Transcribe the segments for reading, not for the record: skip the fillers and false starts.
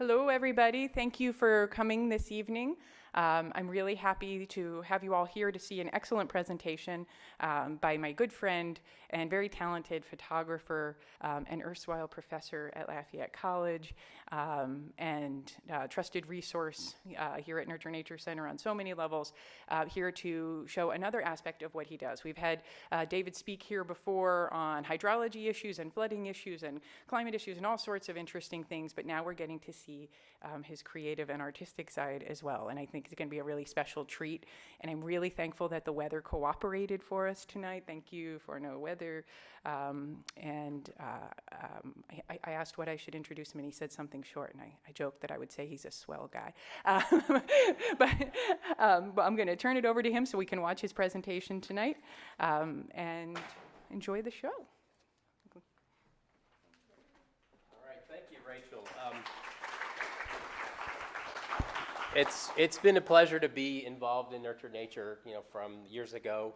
Hello, everybody. Thank you for coming this evening. I'm really happy to have you all here to see an excellent presentation by my good friend and very talented photographer and erstwhile professor at Lafayette College and trusted resource here at Nurture Nature Center on so many levels, here to show another aspect of what he does. We've had David speak here before on hydrology issues and flooding issues and climate issues and all sorts of interesting things, but now we're getting to see his creative and artistic side as well. And I think it's going to be a really special treat. And I'm really thankful that the weather cooperated for us tonight. Thank you for no weather. I asked what I should introduce him, and he said something short. And I joked that I would say he's a swell guy. But I'm going to turn it over to him so we can watch his presentation tonight and enjoy the show. All right, thank you, Rachel. It's been a pleasure to be involved in Nurture Nature, from years ago.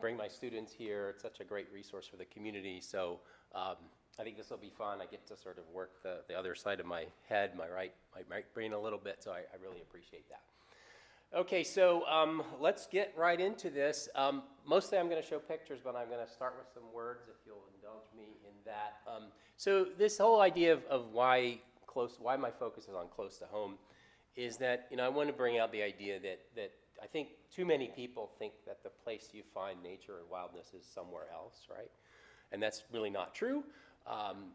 Bring my students here. It's such a great resource for the community. So I think this will be fun. I get to sort of work the other side of my head, my right brain a little bit. So I really appreciate that. Okay, so let's get right into this. Mostly I'm going to show pictures, but I'm going to start with some words if you'll indulge me in that. So this whole idea of why my focus is on close to home is that, I want to bring out the idea that I think too many people think that the place you find nature and wildness is somewhere else, right? And that's really not true.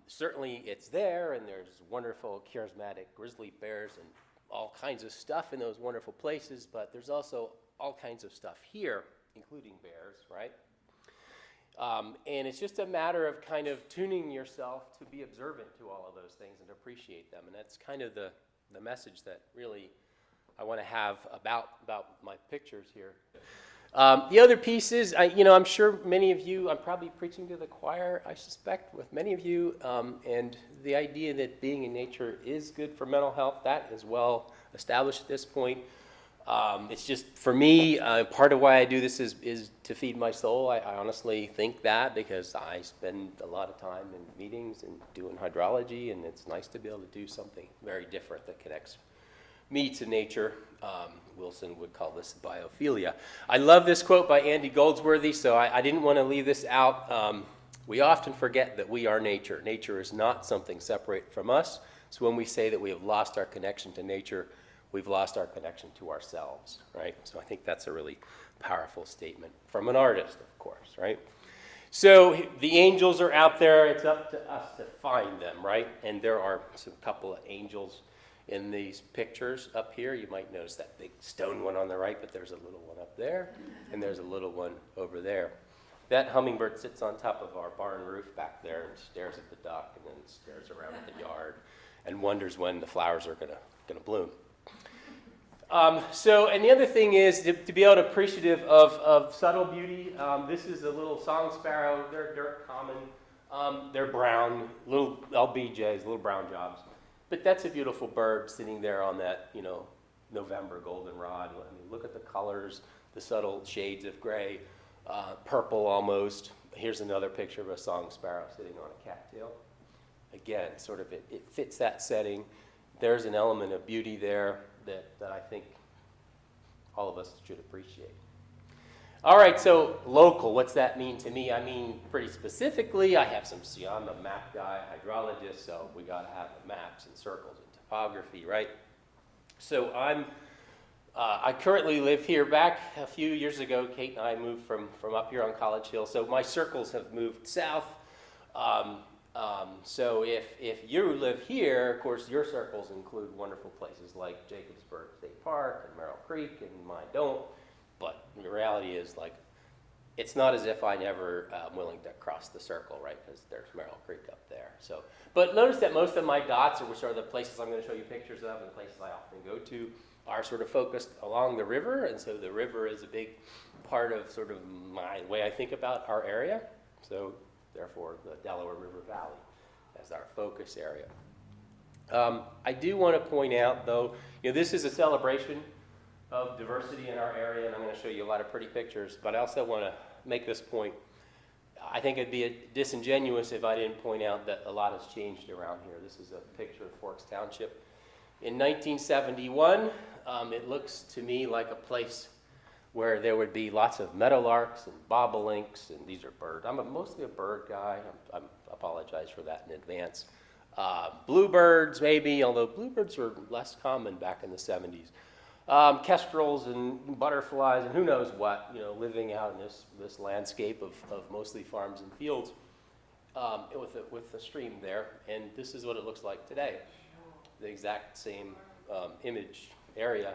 Certainly it's there, and there's wonderful charismatic grizzly bears and all kinds of stuff in those wonderful places, but there's also all kinds of stuff here, including bears, right? And it's just a matter of kind of tuning yourself to be observant to all of those things and appreciate them. And that's kind of the message that really I want to have about my pictures here. The other piece is, I'm sure many of you, I'm probably preaching to the choir, I suspect, with many of you, and the idea that being in nature is good for mental health, that is well established at this point. It's just, for me, part of why I do this is to feed my soul. I honestly think that because I spend a lot of time in meetings and doing hydrology, and it's nice to be able to do something very different that connects me to nature. Wilson would call this biophilia. I love this quote by Andy Goldsworthy, so I didn't want to leave this out. We often forget that we are nature. Nature is not something separate from us. So when we say that we have lost our connection to nature, we've lost our connection to ourselves, right? So I think that's a really powerful statement from an artist, of course, right? So the angels are out there. It's up to us to find them, right? And there are a couple of angels in these pictures up here. You might notice that big stone one on the right, but there's a little one up there, and there's a little one over there. That hummingbird sits on top of our barn roof back there and stares at the duck and then stares around at the yard and wonders when the flowers are gonna bloom. And the other thing is to be able to appreciative of subtle beauty. This is a little song sparrow. They're dirt common. They're brown, little LBJs, little brown jobs. But that's a beautiful bird sitting there on that, November goldenrod. I mean, look at the colors, the subtle shades of gray, purple almost. Here's another picture of a song sparrow sitting on a cattail. Again, sort of it fits that setting. There's an element of beauty there that I think all of us should appreciate. All right, so local, what's that mean to me? I mean, pretty specifically, I'm a map guy, hydrologist, so we gotta have maps and circles and topography, right? So I currently live here. Back a few years ago, Kate and I moved from up here on College Hill, so my circles have moved south. So if you live here, of course, your circles include wonderful places like Jacobsburg State Park and Merrill Creek, and mine don't. But the reality is, it's not as if I never am willing to cross the circle, right? Because there's Merrill Creek up there. So, but notice that most of my dots, which are the places I'm going to show you pictures of and the places I often go to, are sort of focused along the river. And so the river is a big part of sort of my way I think about our area. So therefore, the Delaware River Valley as our focus area. I do want to point out, though, this is a celebration of diversity in our area, and I'm going to show you a lot of pretty pictures, but I also want to make this point. I think it'd be disingenuous if I didn't point out that a lot has changed around here. This is a picture of Forks Township In 1971, it looks to me like a place where there would be lots of meadowlarks and bobolinks, and these are birds. I'm mostly a bird guy. I apologize for that in advance. Bluebirds, maybe, although bluebirds were less common back in the 70s. Kestrels and butterflies and who knows what, living out in this landscape of mostly farms and fields with a stream there. And this is what it looks like today, the exact same image area.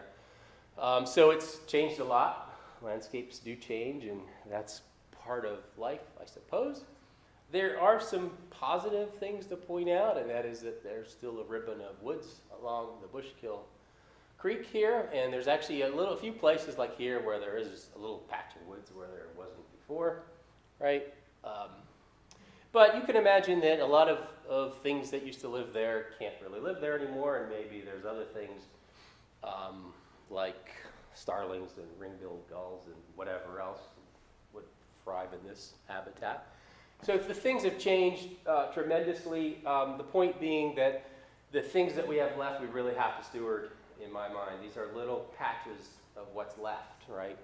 So it's changed a lot. Landscapes do change, and that's part of life, I suppose. There are some positive things to point out, and that is that there's still a ribbon of woods along the Bushkill Creek here, and there's actually a few places like here where there is a little patch of woods where there wasn't before, right? But you can imagine that a lot of things that used to live there can't really live there anymore, and maybe there's other things like starlings and ring-billed gulls and whatever else would thrive in this habitat. So the things have changed tremendously. The point being that the things that we have left, we really have to steward, in my mind. These are little patches of what's left, right?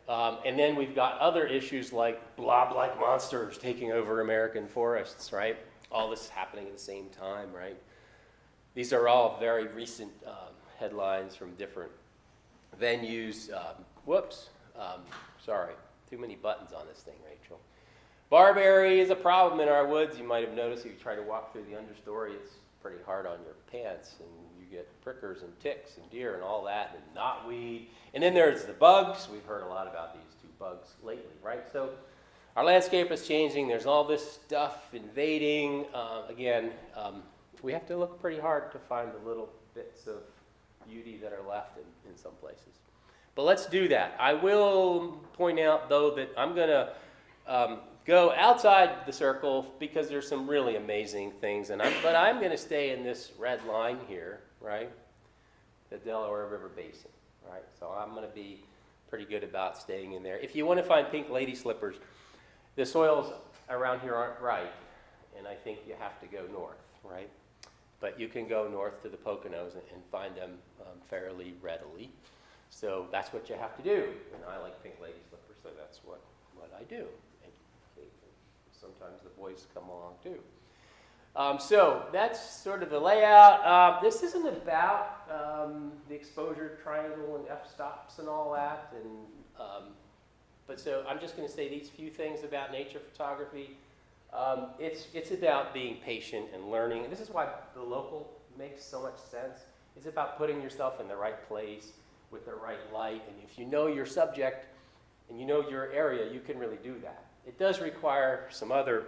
And then we've got other issues like blob-like monsters taking over American forests, right? All this happening at the same time, right? These are all very recent headlines from different venues. Sorry, too many buttons on this thing, Rachel. Barberry is a problem in our woods. You might have noticed if you try to walk through the understory, it's pretty hard on your pants, and you get prickers and ticks and deer and all that, and knotweed. And then there's the bugs. We've heard a lot about these two bugs lately, right? So our landscape is changing. There's all this stuff invading. We have to look pretty hard to find the little bits of beauty that are left in some places. But let's do that. I will point out, though, that I'm going to go outside the circle because there's some really amazing things. But I'm going to stay in this red line here, right? The Delaware River Basin, right? So I'm going to be pretty good about staying in there. If you want to find pink lady slippers, the soils around here aren't right, and I think you have to go north, right? But you can go north to the Poconos and find them fairly readily. So that's what you have to do. And I like pink lady slippers, so that's what I do. And sometimes the boys come along too. So that's sort of the layout. This isn't about the exposure triangle and f-stops and all that. But so I'm just going to say these few things about nature photography. It's about being patient and learning. And this is why the local makes so much sense. It's about putting yourself in the right place with the right light. And if you know your subject and you know your area, you can really do that. It does require some other,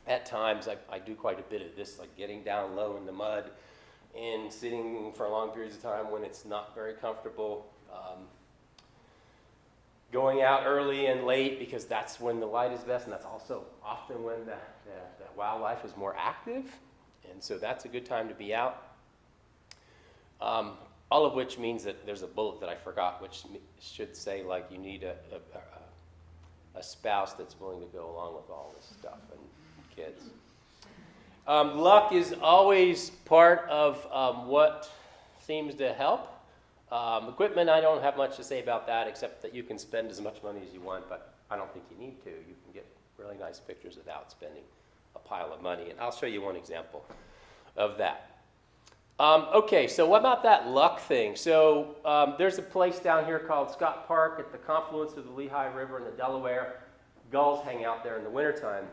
at times, I do quite a bit of this, like getting down low in the mud and sitting for long periods of time when it's not very comfortable. Going out early and late because that's when the light is best, and that's also often when the wildlife is more active, and so that's a good time to be out. All of which means that there's a bullet that I forgot, which should say, like, you need a spouse that's willing to go along with all this stuff, and kids. Luck is always part of what seems to help. Equipment, I don't have much to say about that, except that you can spend as much money as you want, but I don't think you need to. You can get really nice pictures without spending a pile of money, and I'll show you one example of that. Okay, so what about that luck thing? So there's a place down here called Scott Park at the confluence of the Lehigh River and the Delaware. Gulls hang out there in the wintertime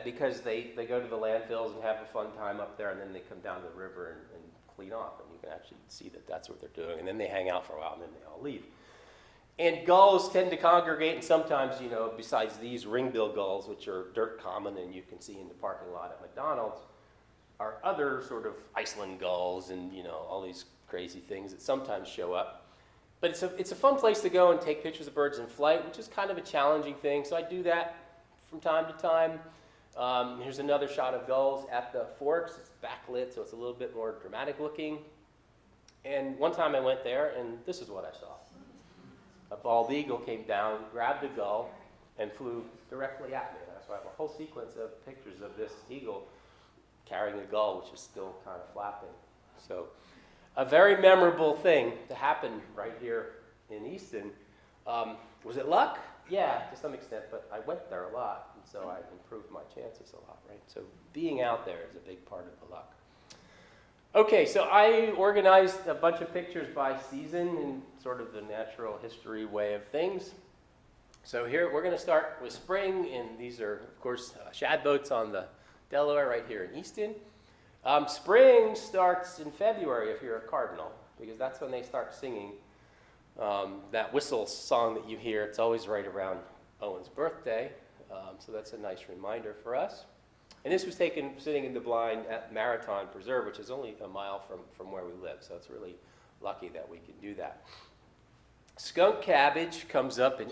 because they go to the landfills and have a fun time up there, and then they come down to the river and clean off, and you can actually see that that's what they're doing, and then they hang out for a while, and then they all leave. And gulls tend to congregate, and sometimes, besides these ring-billed gulls, which are dirt common and you can see in the parking lot at McDonald's, are other sort of Iceland gulls and, all these crazy things that sometimes show up. But it's a fun place to go and take pictures of birds in flight, which is kind of a challenging thing, so I do that from time to time. Here's another shot of gulls at the Forks. It's backlit, so it's a little bit more dramatic looking. And one time I went there, and this is what I saw. A bald eagle came down, grabbed a gull, and flew directly at me. So I have a whole sequence of pictures of this eagle carrying a gull, which is still kind of flapping So a very memorable thing to happen right here in Easton. Was it luck? Yeah, to some extent, but I went there a lot, and so I improved my chances a lot, right? So being out there is a big part of the luck. Okay, so I organized a bunch of pictures by season in sort of the natural history way of things. So here we're going to start with spring, and these are, of course, shad boats on the Delaware right here in Easton. Spring starts in February if you're a cardinal, because that's when they start singing that whistle song that you hear. It's always right around Owen's birthday, so that's a nice reminder for us. And this was taken sitting in the blind at Marathon Preserve, which is only a mile from where we live, so it's really lucky that we can do that. Skunk cabbage comes up in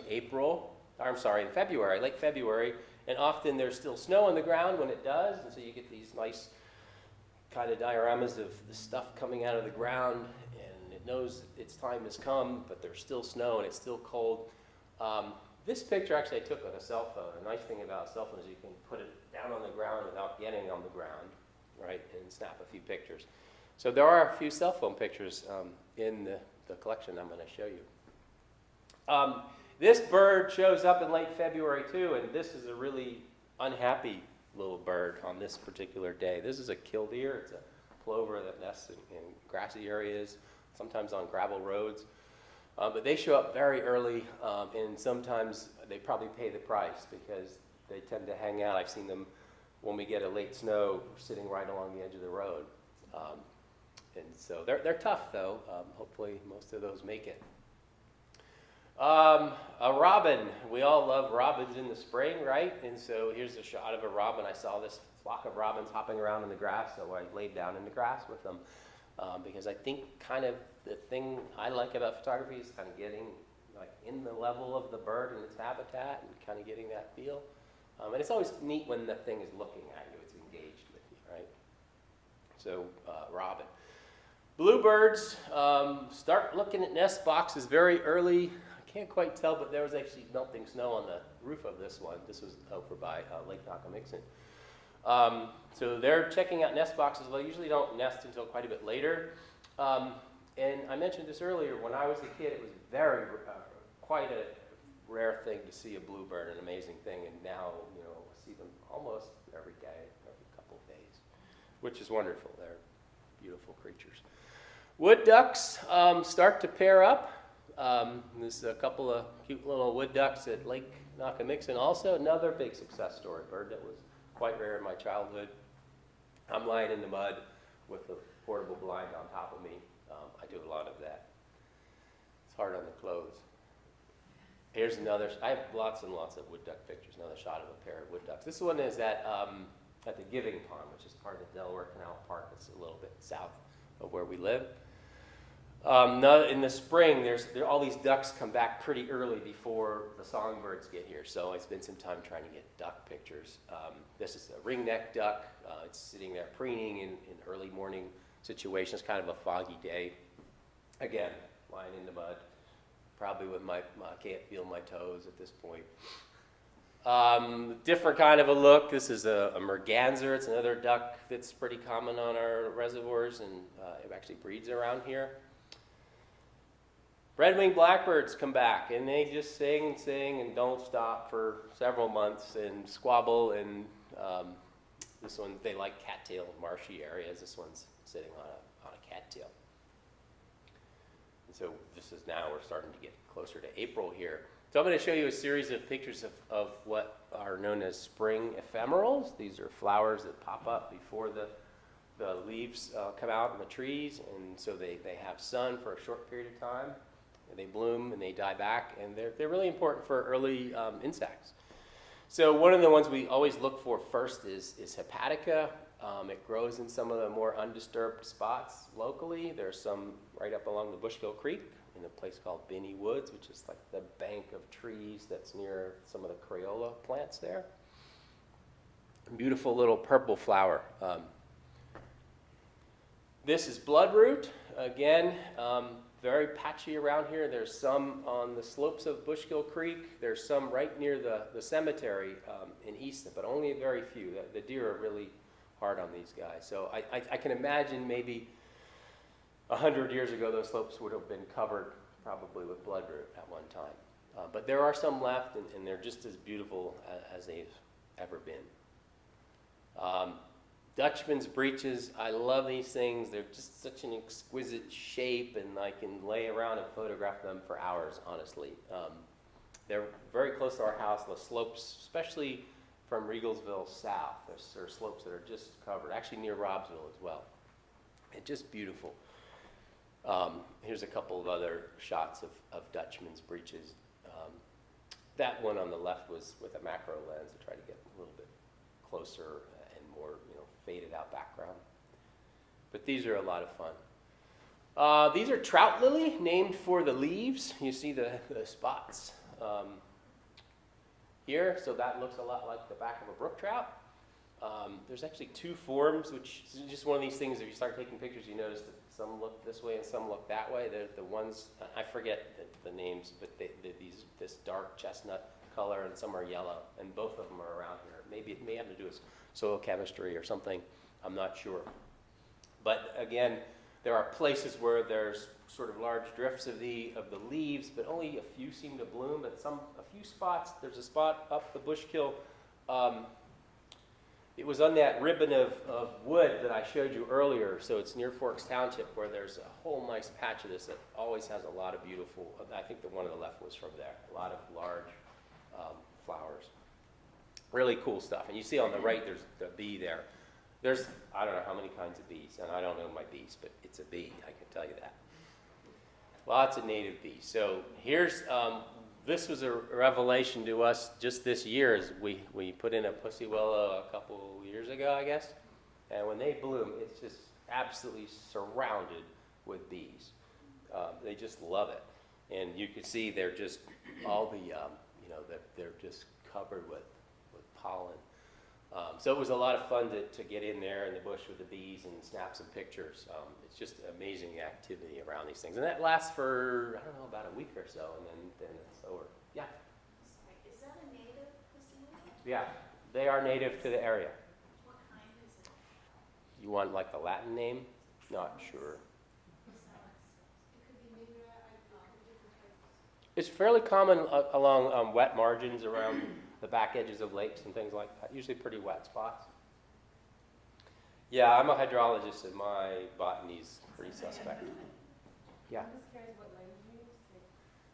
February, late February, and often there's still snow on the ground when it does, and so you get these nice kind of dioramas of the stuff coming out of the ground, and it knows its time has come, but there's still snow and it's still cold. This picture actually I took on a cell phone. A nice thing about a cell phone is you can put it down on the ground without getting on the ground, right, and snap a few pictures. So there are a few cell phone pictures in the collection I'm going to show you. This bird shows up in late February too, and this is a really unhappy little bird on this particular day. This is a killdeer. It's a plover that nests in grassy areas, sometimes on gravel roads. But they show up very early, and sometimes they probably pay the price because they tend to hang out. I've seen them when we get a late snow sitting right along the edge of the road. And so they're tough, though. Hopefully most of those make it. A robin. We all love robins in the spring, right? And so here's a shot of a robin. I saw this flock of robins hopping around in the grass, so I laid down in the grass with them. Because I think kind of the thing I like about photography is kind of getting like in the level of the bird and its habitat and kind of getting that feel. And it's always neat when the thing is looking at you, it's engaged with you, right? So robin. Bluebirds start looking at nest boxes very early. I can't quite tell, but there was actually melting snow on the roof of this one. This was over by Lake Nakamixon. So they're checking out nest boxes. Well, they usually don't nest until quite a bit later. And I mentioned this earlier, when I was a kid, it was quite a rare thing to see a bluebird, an amazing thing. And now, I see them almost every day, every couple of days, which is wonderful. They're beautiful creatures. Wood ducks start to pair up. There's a couple of cute little wood ducks at Lake Nakamixon also. Another big success story, bird that was quite rare in my childhood. I'm lying in the mud with a portable blind on top of me. I do a lot of that. It's hard on the clothes. Here's another. I have lots and lots of wood duck pictures. Another shot of a pair of wood ducks. This one is at the Giving Pond, which is part of the Delaware Canal Park. It's a little bit south of where we live. In the spring, all these ducks come back pretty early before the songbirds get here. So I spent some time trying to get duck pictures. This is a ringneck duck. It's sitting there preening in early morning situations, kind of a foggy day. Again, lying in the mud, probably with I can't feel my toes at this point. Different kind of a look. This is a merganser. It's another duck that's pretty common on our reservoirs, and it actually breeds around here. Red-winged blackbirds come back, and they just sing and sing and don't stop for several months and squabble. And this one, they like cattail marshy areas. This one's sitting on a cattail. And so we're starting to get closer to April here. So I'm going to show you a series of pictures of what are known as spring ephemerals. These are flowers that pop up before the leaves come out in the trees, and so they have sun for a short period of time. They bloom and they die back, and they're really important for early insects. So one of the ones we always look for first is hepatica. It grows in some of the more undisturbed spots locally. There's some right up along the Bushkill Creek in a place called Binney Woods, which is like the bank of trees that's near some of the Crayola plants there. Beautiful little purple flower. This is bloodroot. Again, very patchy around here. There's some on the slopes of Bushkill Creek. There's some right near the cemetery in Easton, but only a very few. The deer are really hard on these guys. So I can imagine maybe 100 years ago, those slopes would have been covered probably with bloodroot at one time. But there are some left, and they're just as beautiful as they've ever been. Dutchman's breeches, I love these things. They're just such an exquisite shape, and I can lay around and photograph them for hours, honestly. They're very close to our house. The slopes, especially from Regalsville south, there are slopes that are just covered, actually near Robsville as well. It's just beautiful. Here's a couple of other shots of Dutchman's breeches. That one on the left was with a macro lens to try to get a little bit closer and more, faded out background. But these are a lot of fun. These are trout lily, named for the leaves. You see the spots here, so that looks a lot like the back of a brook trout. There's actually two forms, which is just one of these things, if you start taking pictures, you notice that some look this way and some look that way. They're the ones, I forget the names, but this dark chestnut color, and some are yellow, and both of them are around here. Maybe it may have to do with soil chemistry or something, I'm not sure. But again, there are places where there's sort of large drifts of the leaves, but only a few seem to bloom. But a few spots, there's a spot up the Bushkill. It was on that ribbon of wood that I showed you earlier, so it's near Forks Township, where there's a whole nice patch of this that always has a lot of beautiful, I think the one on the left was from there, a lot of large flowers. Really cool stuff. And you see on the right, there's the bee there. There's, I don't know how many kinds of bees, and I don't know my bees, but it's a bee, I can tell you that. Lots of native bees. So here's, this was a revelation to us just this year, as we put in a pussy willow a couple years ago, I guess. And when they bloom, it's just absolutely surrounded with bees. They just love it. And you can see they're just, all the, they're just covered with pollen. So it was a lot of fun to get in there in the bush with the bees and snap some pictures. It's just amazing activity around these things. And that lasts for, I don't know, about a week or so, and then it's over. Yeah? Sorry, is that a native cuisine? Yeah, they are native to the area. What kind is it? You want like the Latin name? Not sure. It could be maybe different types. It's fairly common along wet margins around the back edges of lakes and things like that, usually pretty wet spots. Yeah, I'm a hydrologist, and my botany's pretty suspect. Yeah.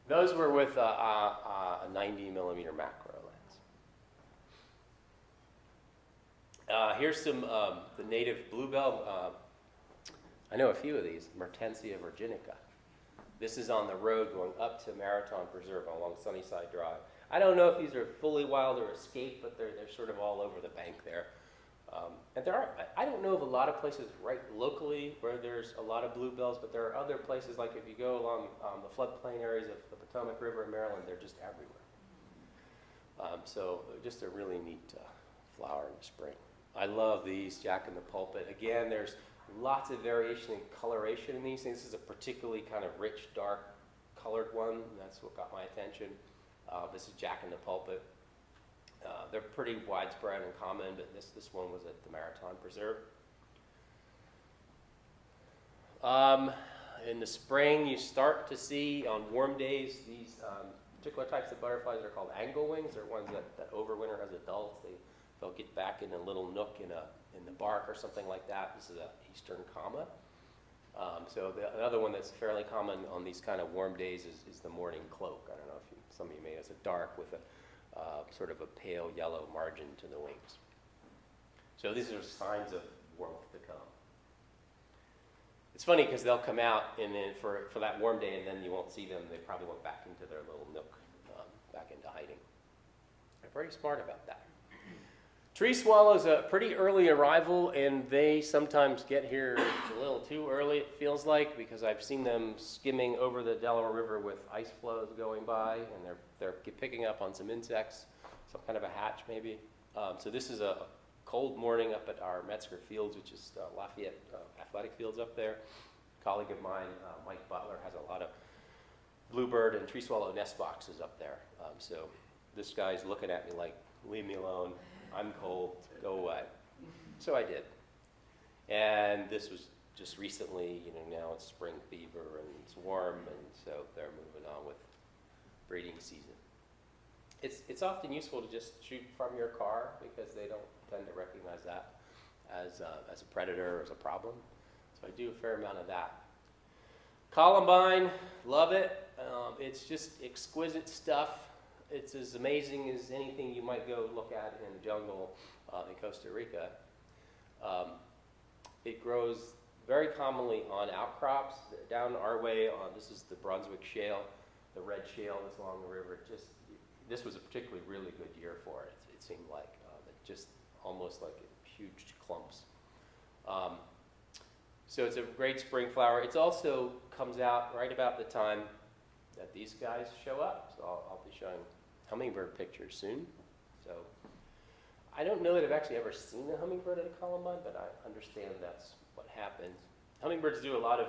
Those were with a 90 millimeter macro lens. Here's some the native bluebell. I know a few of these, Mertensia virginica. This is on the road going up to Marathon Preserve along Sunnyside Drive. I don't know if these are fully wild or escaped, but they're sort of all over the bank there. And there are, I don't know of a lot of places right locally where there's a lot of bluebells, but there are other places, like if you go along the floodplain areas of the Potomac River in Maryland, they're just everywhere. So just a really neat flower in the spring. I love these, Jack in the Pulpit. Again, there's lots of variation in coloration in these things. This is a particularly kind of rich, dark colored one, and that's what got my attention. This is Jack in the Pulpit. They're pretty widespread and common, but this one was at the Marathon Preserve. In the spring, you start to see on warm days these particular types of butterflies are called anglewings. They're ones that overwinter as adults. They'll get back in a little nook in the bark or something like that. This is an eastern comma. So another one that's fairly common on these kind of warm days is the morning cloak. I don't know if some of you may know. It's a dark with a sort of a pale yellow margin to the wings. So these are signs of warmth to come. It's funny because they'll come out and then for that warm day, and then you won't see them. They probably went back into their little nook, back into hiding. They're pretty smart about that. Tree swallows a pretty early arrival, and they sometimes get here a little too early, it feels like, because I've seen them skimming over the Delaware River with ice floes going by, and they're picking up on some insects, some kind of a hatch maybe. So this is a cold morning up at our Metzger Fields, which is Lafayette Athletic Fields up there. A colleague of mine, Mike Butler, has a lot of bluebird and tree swallow nest boxes up there. So this guy's looking at me like, leave me alone. I'm cold, go away. So I did. And this was just recently, now it's spring fever and it's warm, and so they're moving on with breeding season. It's often useful to just shoot from your car because they don't tend to recognize that as a predator or as a problem. So I do a fair amount of that. Columbine, love it. It's just exquisite stuff. It's as amazing as anything you might go look at in the jungle in Costa Rica. It grows very commonly on outcrops. Down our way, this is the Brunswick Shale, the red shale that's along the river. This was a particularly really good year for it. It seemed like just almost like huge clumps. So it's a great spring flower. It also comes out right about the time that these guys show up. So I'll be showing hummingbird pictures soon. So I don't know that I've actually ever seen a hummingbird at a Columbine, but I understand that's what happens. Hummingbirds do a lot of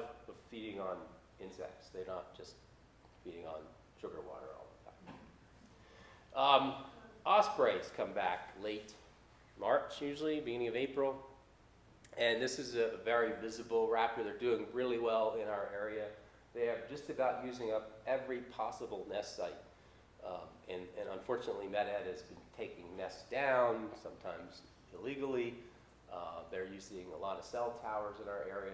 feeding on insects. They're not just feeding on sugar water all the time. Ospreys come back late March, usually, beginning of April. And this is a very visible raptor. They're doing really well in our area. They are just about using up every possible nest site. And unfortunately, Met-Ed has been taking nests down, sometimes illegally. They're using a lot of cell towers in our area.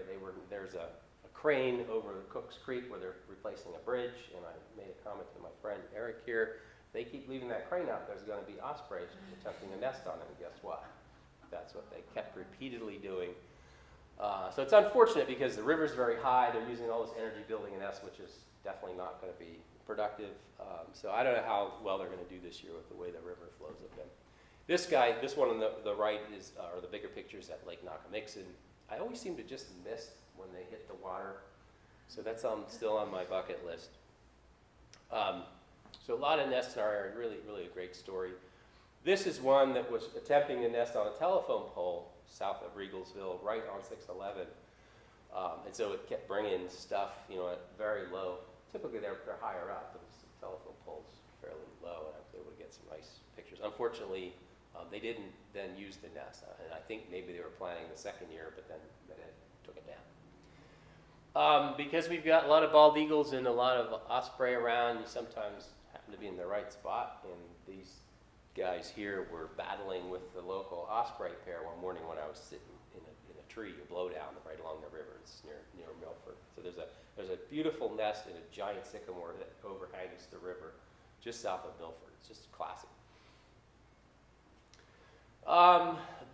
There's a crane over Cooks Creek where they're replacing a bridge, and I made a comment to my friend Eric here. If they keep leaving that crane out, there's going to be ospreys attempting a nest on it, and guess what? That's what they kept repeatedly doing. So it's unfortunate because the river's very high. They're using all this energy building a nest, which is definitely not going to be productive. So I don't know how well they're going to do this year with the way the river flows up them. This one on the right are the bigger pictures at Lake Nakamixon. I always seem to just miss when they hit the water. So that's still on my bucket list. So a lot of nests in our area, really, really a great story. This is one that was attempting to nest on a telephone pole south of Regalsville, right on 611. And so it kept bringing stuff, at very low. Typically they're higher up, but the telephone pole's fairly low, and I was able to get some nice pictures. Unfortunately, they didn't then use the nest, and I think maybe they were planning the second year, but then it took it down. Because we've got a lot of bald eagles and a lot of osprey around, you sometimes happen to be in the right spot, and these guys here were battling with the local osprey pair one morning when I was sitting in a tree, a blowdown right along the river. It's near Milford. So there's a beautiful nest in a giant sycamore that overhangs the river just south of Milford. It's just classic.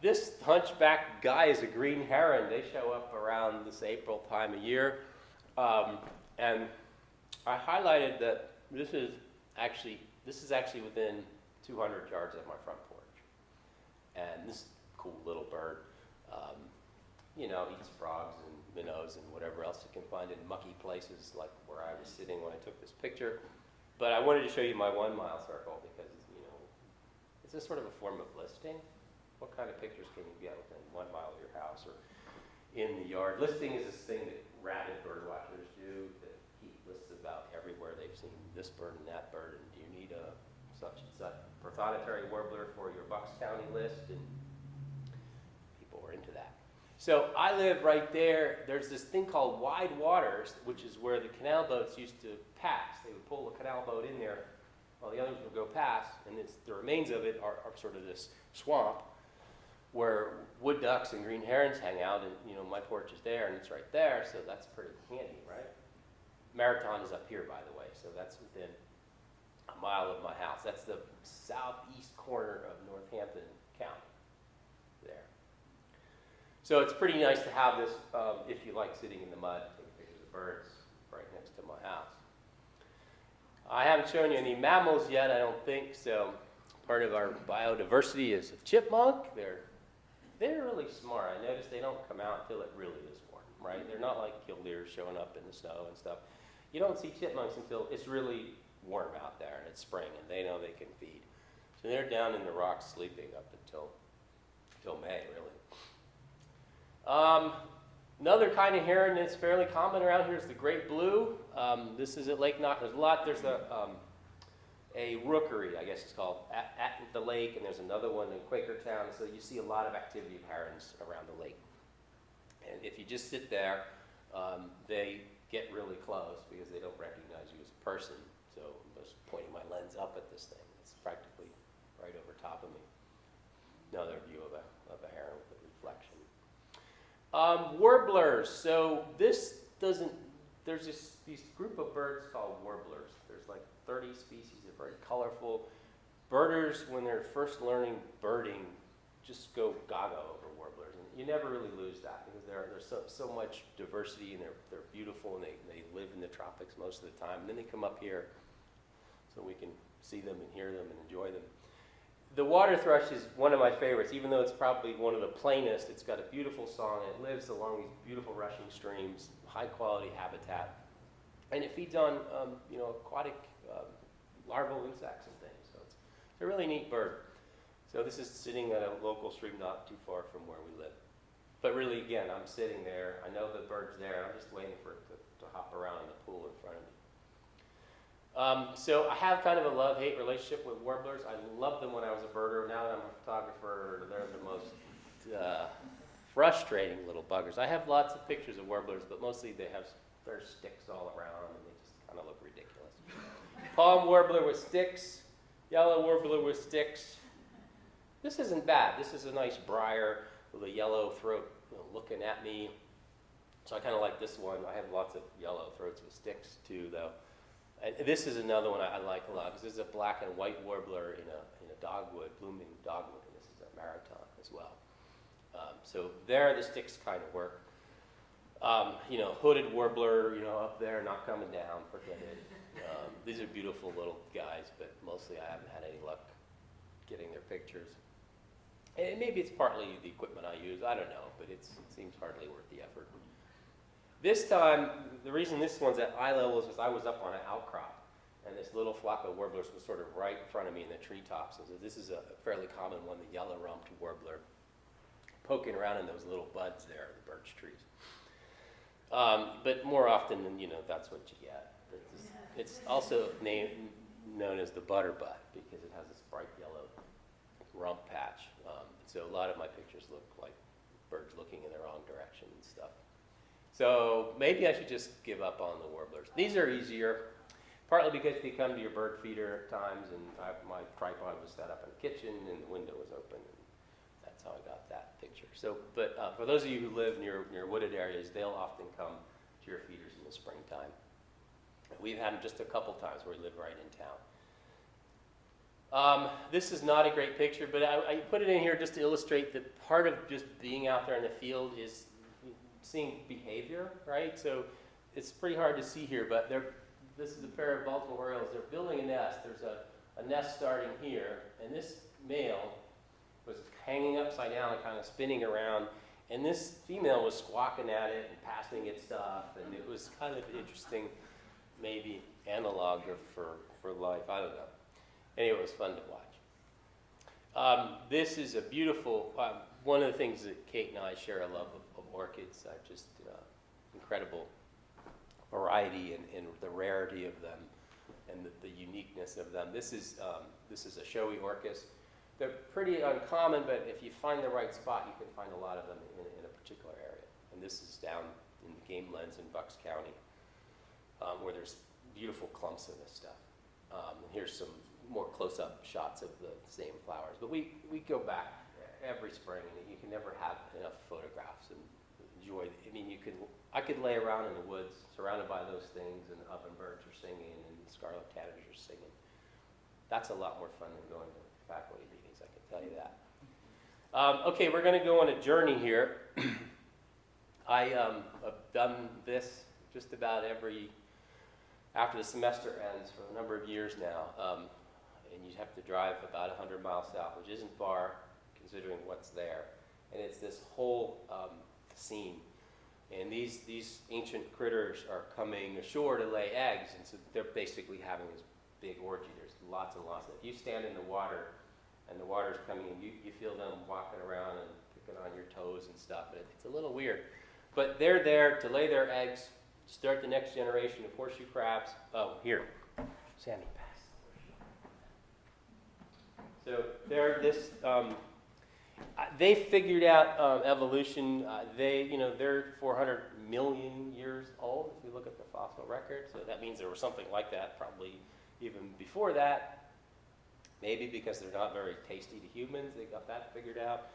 This hunchback guy is a green heron. They show up around this April time of year. And I highlighted that this is actually within 200 yards of my front porch. And this cool little bird, eats frogs and minnows and whatever else it can find in mucky places like where I was sitting when I took this picture. But I wanted to show you my 1 mile circle because, it's a sort of a form of listing. What kind of pictures can you get within 1 mile of your house or in the yard? Listing is this thing that rabid bird watchers do that keep lists about everywhere they've seen this bird and that bird, and do you need a such and such prothonotary warbler for your Bucks County list, and people were into that. So I live right there. There's this thing called Wide Waters, which is where the canal boats used to pass. They would pull the canal boat in there while the others would go past, and the remains of it are sort of this swamp where wood ducks and green herons hang out, and my porch is there, and it's right there, so that's pretty handy, right? Marathon is up here, by the way, so that's within a mile of my house. That's the southeast corner of Northampton County there. So it's pretty nice to have this, if you like sitting in the mud, taking pictures of birds right next to my house. I haven't shown you any mammals yet, I don't think, so part of our biodiversity is a chipmunk. They're really smart. I noticed they don't come out until it really is warm, right? They're not like killdeers showing up in the snow and stuff. You don't see chipmunks until it's really warm out there and it's spring and they know they can feed. So they're down in the rocks sleeping up until May, really. Another kind of heron that's fairly common around here is the great blue. This is at Lake Knock. There's a rookery, I guess it's called, at the lake, and there's another one in Quakertown. So you see a lot of activity of herons around the lake. And if you just sit there, they get really close because they don't recognize you as a person. So I'm just pointing my lens up at this thing. It's practically right over top of me. Another view of a heron with a reflection. Warblers. So this doesn't, there's these group of birds called warblers. There's like 30 species. They're very colorful. Birders, when they're first learning birding, just go gaga over warblers. And you never really lose that because there's so much diversity, and they're beautiful, and they live in the tropics most of the time. And then they come up here so we can see them and hear them and enjoy them. The water thrush is one of my favorites, even though it's probably one of the plainest. It's got a beautiful song. It lives along these beautiful rushing streams, high quality habitat, and it feeds on aquatic larval insects and things. So it's a really neat bird. So this is sitting at a local stream not too far from where we live. But really, again, I'm sitting there. I know the bird's there. I'm just waiting for it to hop around in the pool in front of me. So I have kind of a love-hate relationship with warblers. I loved them when I was a birder. Now that I'm a photographer, they're the most frustrating little buggers. I have lots of pictures of warblers, but mostly there's sticks all around, and they just kind of look ridiculous. Palm warbler with sticks, yellow warbler with sticks. This isn't bad. This is a nice briar with a yellow throat looking at me. So I kind of like this one. I have lots of yellow throats with sticks too, though. And this is another one I like a lot because this is a black and white warbler in a dogwood, blooming dogwood, and this is a marathon as well. So there, the sticks kind of work. Hooded warbler, up there, not coming down, forget it. These are beautiful little guys, but mostly I haven't had any luck getting their pictures. And maybe it's partly the equipment I use, I don't know, but it seems hardly worth the effort. This time, the reason this one's at eye level is because I was up on an outcrop, and this little flock of warblers was sort of right in front of me in the treetops. And so this is a fairly common one, the yellow-rumped warbler, poking around in those little buds there, the birch trees. But more often than, that's what you get. It's also known as the butterbutt because it has this bright yellow rump patch. So a lot of my pictures look like birds looking in the wrong direction and stuff. So maybe I should just give up on the warblers. These are easier, partly because they come to your bird feeder at times, and my tripod was set up in the kitchen, and the window was open, and that's how I got that picture. So, but for those of you who live near wooded areas, they'll often come to your feeders in the springtime. We've had them just a couple times where we live right in town. This is not a great picture, but I put it in here just to illustrate that part of just being out there in the field is seeing behavior, right? So it's pretty hard to see here, but this is a pair of Baltimore orioles. They're building a nest. There's a nest starting here, and this male was hanging upside down and kind of spinning around, and this female was squawking at it and passing it stuff, and it was kind of interesting, maybe analog for life, I don't know. Anyway, it was fun to watch. This is a beautiful, one of the things that Kate and I share a love of orchids, just incredible variety and the rarity of them and the uniqueness of them. This is a showy orchis. They're pretty uncommon, but if you find the right spot, you can find a lot of them in a particular area. And this is down in the Game Lens in Bucks County, where there's beautiful clumps of this stuff. And here's some more close-up shots of the same flowers. But we go back every spring, and you can never have enough photographs and enjoy. I could lay around in the woods surrounded by those things, and ovenbirds are singing and scarlet tanagers are singing. That's a lot more fun than going to faculty meetings, I can tell you that. Okay, we're going to go on a journey here. I have done this just about after the semester ends for a number of years now. And you have to drive about 100 miles south, which isn't far considering what's there. And it's this whole scene. And these ancient critters are coming ashore to lay eggs, and so they're basically having this big orgy. There's lots and lots of it. If you stand in the water and the water's coming in, you feel them walking around and picking on your toes and stuff. It's a little weird. But they're there to lay their eggs, start the next generation of horseshoe crabs. Oh, here. Sammy, pass. So They figured out evolution. They're 400 million years old if you look at the fossil record. So that means there was something like that probably even before that. Maybe because they're not very tasty to humans, they got that figured out.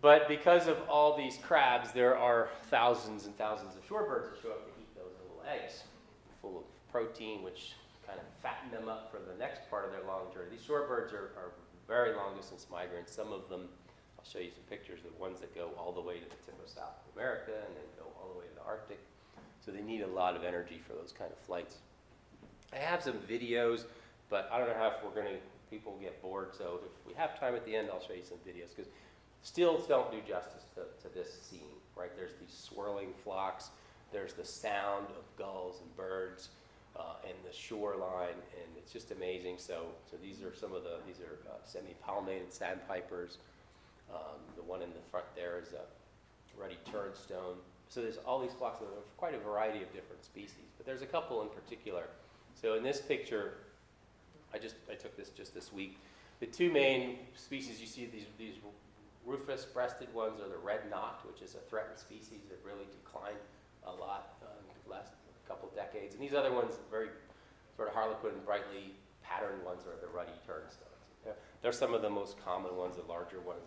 But because of all these crabs, there are thousands and thousands of shorebirds that show up to eat those little eggs, full of protein, which kind of fatten them up for the next part of their long journey. These shorebirds are very long distance migrants. Some of them, I'll show you some pictures of ones that go all the way to the tip of South America and then go all the way to the Arctic. So they need a lot of energy for those kind of flights. I have some videos, but I don't know how if people get bored. So if we have time at the end, I'll show you some videos because stills don't do justice to this scene, right? There's these swirling flocks. There's the sound of gulls and birds. And the shoreline, and it's just amazing. So these are semi-pollinated sandpipers. The one in the front there is a ruddy turnstone. So there's all these flocks of quite a variety of different species, but there's a couple in particular. So in this picture, I took this just this week. The two main species you see, these rufous-breasted ones are the red knot, which is a threatened species that really declined a lot in the last couple decades. And these other ones, very sort of harlequin, brightly patterned ones, are the ruddy turnstones. They're some of the most common ones, the larger ones,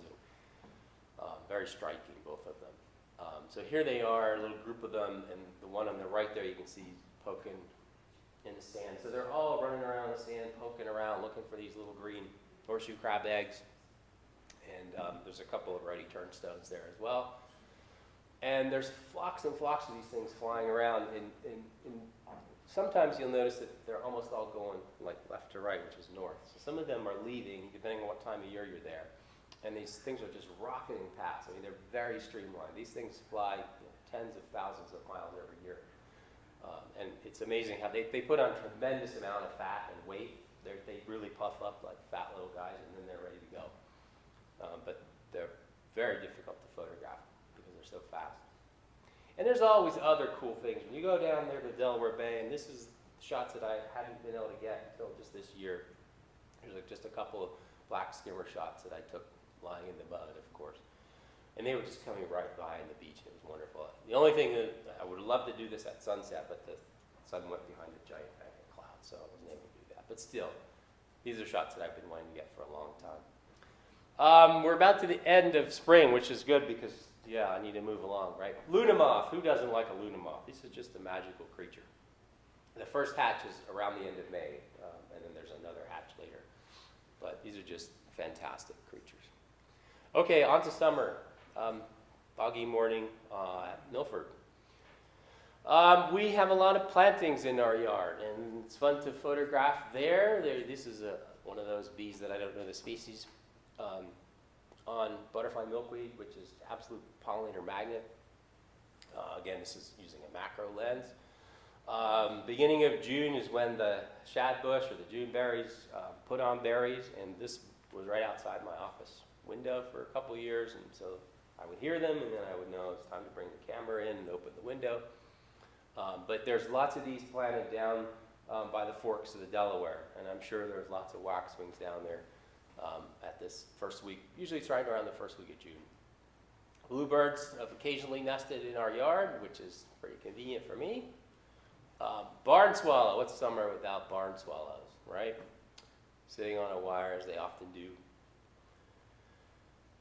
and very striking, both of them. So here they are, a little group of them, and the one on the right there you can see poking in the sand. So they're all running around the sand, poking around, looking for these little green horseshoe crab eggs. And there's a couple of ruddy turnstones there as well. And there's flocks and flocks of these things flying around, and sometimes you'll notice that they're almost all going like left to right, which is north. So some of them are leaving, depending on what time of year you're there, and these things are just rocketing past. I mean, they're very streamlined. These things fly tens of thousands of miles every year, and it's amazing how they put on a tremendous amount of fat and weight. They really puff up like fat little guys, and then they're ready to go. But they're very difficult to photograph because they're so fast. And there's always other cool things. When you go down there to Delaware Bay, and this is shots that I hadn't been able to get until just this year. There's just a couple of black skimmer shots that I took lying in the mud, of course. And they were just coming right by on the beach. It was wonderful. The only thing that I would love to do this at sunset, but the sun went behind a giant bank of clouds, so I wasn't able to do that. But still, these are shots that I've been wanting to get for a long time. We're about to the end of spring, which is good because, yeah, I need to move along, right? Luna moth. Who doesn't like a Luna moth? This is just a magical creature. The first hatch is around the end of May, and then there's another hatch later. But these are just fantastic creatures. Okay, on to summer. Foggy morning at Milford. We have a lot of plantings in our yard, and it's fun to photograph there. This is one of those bees that I don't know the species. On butterfly milkweed, which is absolute pollinator magnet. Again, this is using a macro lens. Beginning of June is when the shad bush or the June berries put on berries, and this was right outside my office window for a couple of years, and so I would hear them, and then I would know it's time to bring the camera in and open the window. But there's lots of these planted down by the forks of the Delaware, and I'm sure there's lots of waxwings down there at this first week. Usually it's right around the first week of June. Bluebirds have occasionally nested in our yard, which is pretty convenient for me. Barn swallow. What's summer without barn swallows, right? Sitting on a wire, as they often do.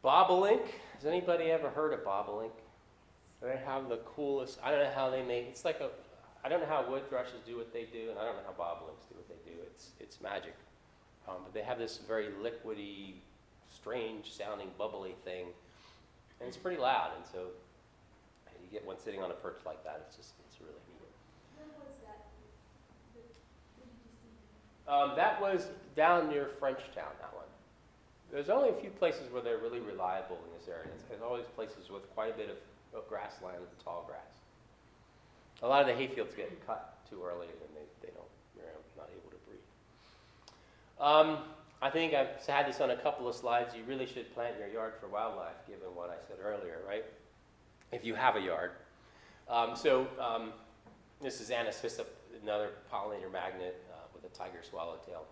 Bobolink. Has anybody ever heard of bobolink? They have the coolest, I don't know how they make, it's like I don't know how wood thrushes do what they do, and I don't know how bobolinks do what they do. It's magic. But they have this very liquidy, strange sounding, bubbly thing, and it's pretty loud, and so you get one sitting on a perch like that, it's really neat. Where was that? Where did you see That was down near Frenchtown, that one. There's only a few places where they're really reliable in this area. There's always places with quite a bit of grassland and tall grass. A lot of the hayfields get cut too early, and they're not able to breed. I think I've had this on a couple of slides. You really should plant your yard for wildlife, given what I said earlier, right? If you have a yard. This is Anis hyssop, another pollinator magnet with a tiger swallowtail.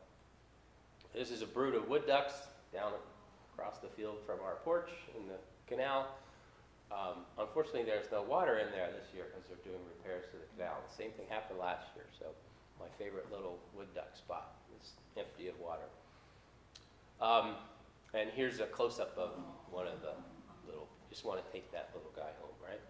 This is a brood of wood ducks down across the field from our porch in the canal. Unfortunately, there's no water in there this year because they're doing repairs to the canal. The same thing happened last year, so my favorite little wood duck spot is empty of water. And here's a close-up of one of the little, just want to take that little guy home, right?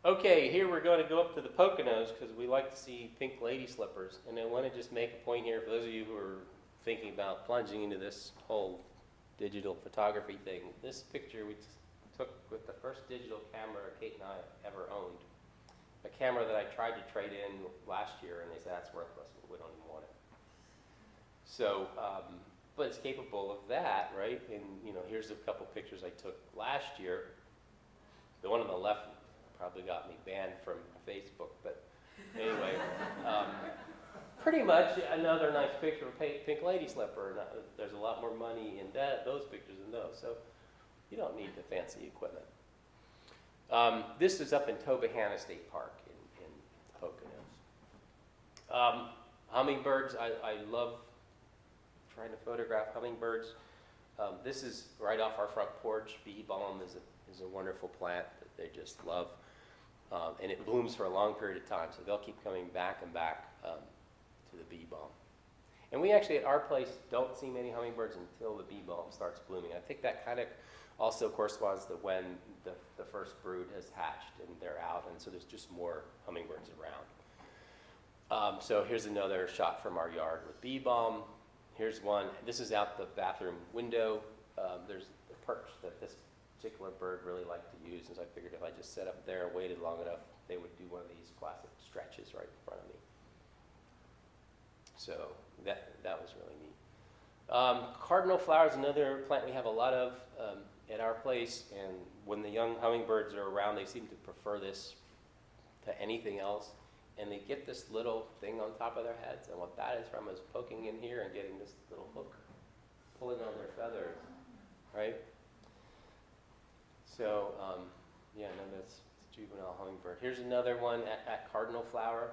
Okay, here we're going to go up to the Poconos because we like to see pink lady slippers. And I want to just make a point here for those of you who are thinking about plunging into this whole digital photography thing. This picture we took with the first digital camera Kate and I ever owned. A camera that I tried to trade in last year, and they said, that's worthless, we don't even want it. So, but it's capable of that, right? And here's a couple pictures I took last year. The one on the left probably got me banned from Facebook, but anyway, pretty much another nice picture of a pink lady slipper. There's a lot more money in those pictures than those, so you don't need the fancy equipment. This is up in Tobyhanna State Park in the Poconos. Hummingbirds, I love trying to photograph hummingbirds. This is right off our front porch. Bee balm is a wonderful plant that they just love. And it blooms for a long period of time, so they'll keep coming back and back to the bee balm. And we actually, at our place, don't see many hummingbirds until the bee balm starts blooming. I think that kind of also corresponds to when the first brood has hatched and they're out, and so there's just more hummingbirds around. So here's another shot from our yard with bee balm. Here's one. This is out the bathroom window. There's a perch that this particular bird really liked to use, and so I figured if I just set up there and waited long enough, they would do one of these classic stretches right in front of me. So that was really neat. Cardinal flowers, another plant we have a lot of at our place, and when the young hummingbirds are around, they seem to prefer this to anything else, and they get this little thing on top of their heads, and what that is from is poking in here and getting this little hook, pulling on their feathers, right? So, yeah, no, that's juvenile hummingbird. Here's another one at Cardinal Flower.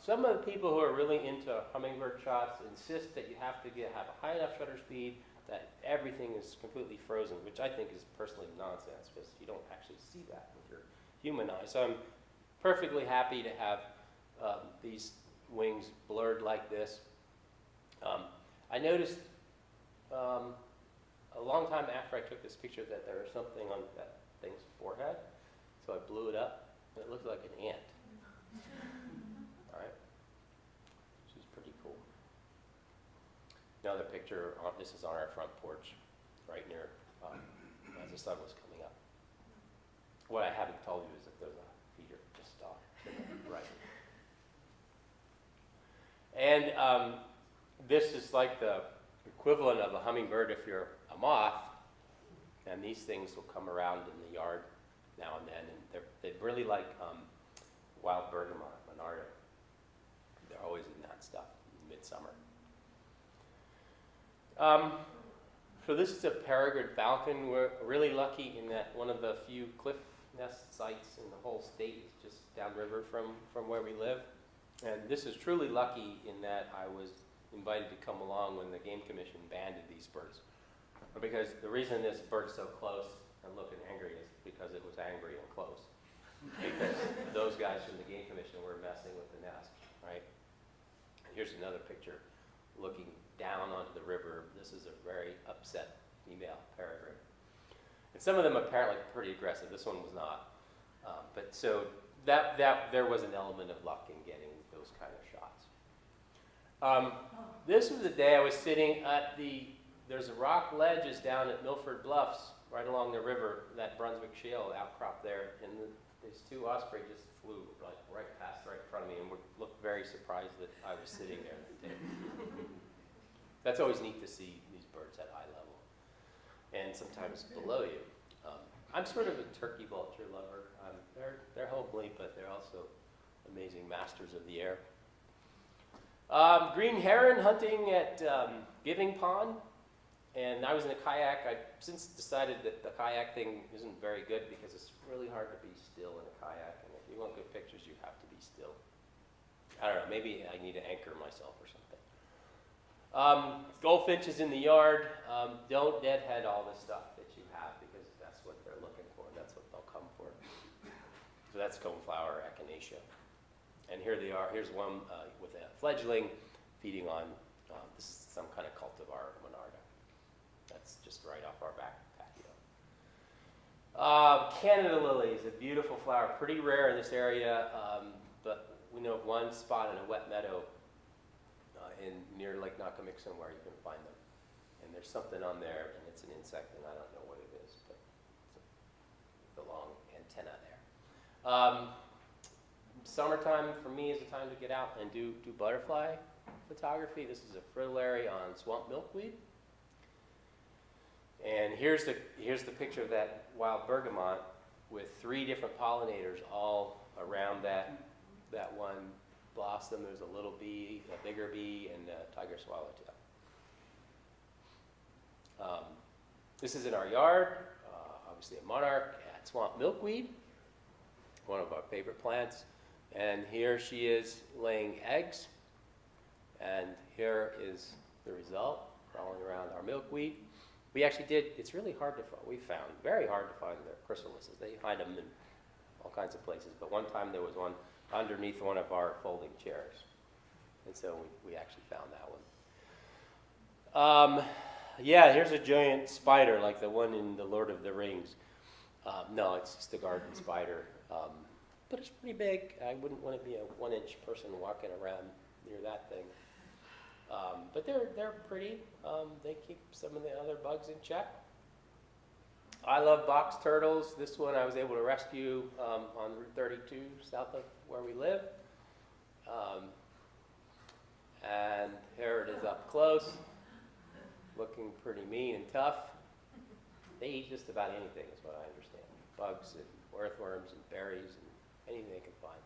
Some of the people who are really into hummingbird shots insist that you have to have a high enough shutter speed that everything is completely frozen, which I think is personally nonsense because you don't actually see that with your human eye. So I'm perfectly happy to have these wings blurred like this. I noticed a long time after I took this picture that there was something on that thing's forehead, so I blew it up, and it looked like an ant. All right, which is pretty cool. Another picture, this is on our front porch, right near, as the sun was coming up. What I haven't told you is that there's a feeder just off to the right. And this is like the equivalent of a hummingbird if you're a moth, and these things will come around in the yard now and then, and they really like wild bergamot, monarda. They're always in that stuff in midsummer. So this is a peregrine falcon. We're really lucky in that one of the few cliff nest sites in the whole state is just downriver from where we live. And this is truly lucky in that I was invited to come along when the Game Commission banded these birds. Because the reason this bird's so close and looking angry is because it was angry and close. Because those guys from the Game Commission were messing with the nest, right? Here's another picture looking down onto the river. This is a very upset female peregrine. And some of them apparently pretty aggressive. This one was not. But so that there was an element of luck in getting those kind of shots. This was the day I was sitting at there's a rock ledges down at Milford Bluffs, right along the river, that Brunswick Shale outcrop there, and these two osprey just flew right in front of me and looked very surprised that I was sitting there that day. That's always neat to see these birds at eye level, and sometimes below you. I'm sort of a turkey vulture lover. They're homely, but they're also amazing masters of the air. Green heron hunting at Giving Pond, and I was in a kayak. I've since decided that the kayak thing isn't very good because it's really hard to be still in a kayak, and if you want good pictures, you have to be still. I don't know, maybe I need to anchor myself or something. Goldfinches in the yard. Don't deadhead all the stuff that you have because that's what they're looking for. That's what they'll come for. So that's coneflower echinacea. And here they are. Here's one with a fledgling feeding on, this is some kind of cultivar monarda. That's just right off our back patio. Canada lily is a beautiful flower, pretty rare in this area, but we know of one spot in a wet meadow near Lake Nakamixon where you can find them. And there's something on there, and it's an insect, and I don't know what it is, but it's the long antenna there. Summertime for me is a time to get out and do butterfly photography. This is a fritillary on swamp milkweed. And here's the picture of that wild bergamot with 3 different pollinators all around that one blossom. There's a little bee, a bigger bee, and a tiger swallowtail. This is in our yard, obviously a monarch at swamp milkweed, one of our favorite plants. And here she is laying eggs. And here is the result, crawling around our milkweed. We actually did, it's really hard to find, we found, very hard to find their chrysalises. They hide them in all kinds of places. But one time there was one underneath one of our folding chairs. And so we actually found that one. Yeah, here's a giant spider like the one in The Lord of the Rings. No, it's just a garden spider. But it's pretty big. I wouldn't want to be a 1-inch person walking around near that thing. But they're pretty. They keep some of the other bugs in check. I love box turtles. This one I was able to rescue on Route 32 south of where we live. And here it is up close, looking pretty mean and tough. They eat just about anything is what I understand. Bugs and earthworms and berries and anything they can find.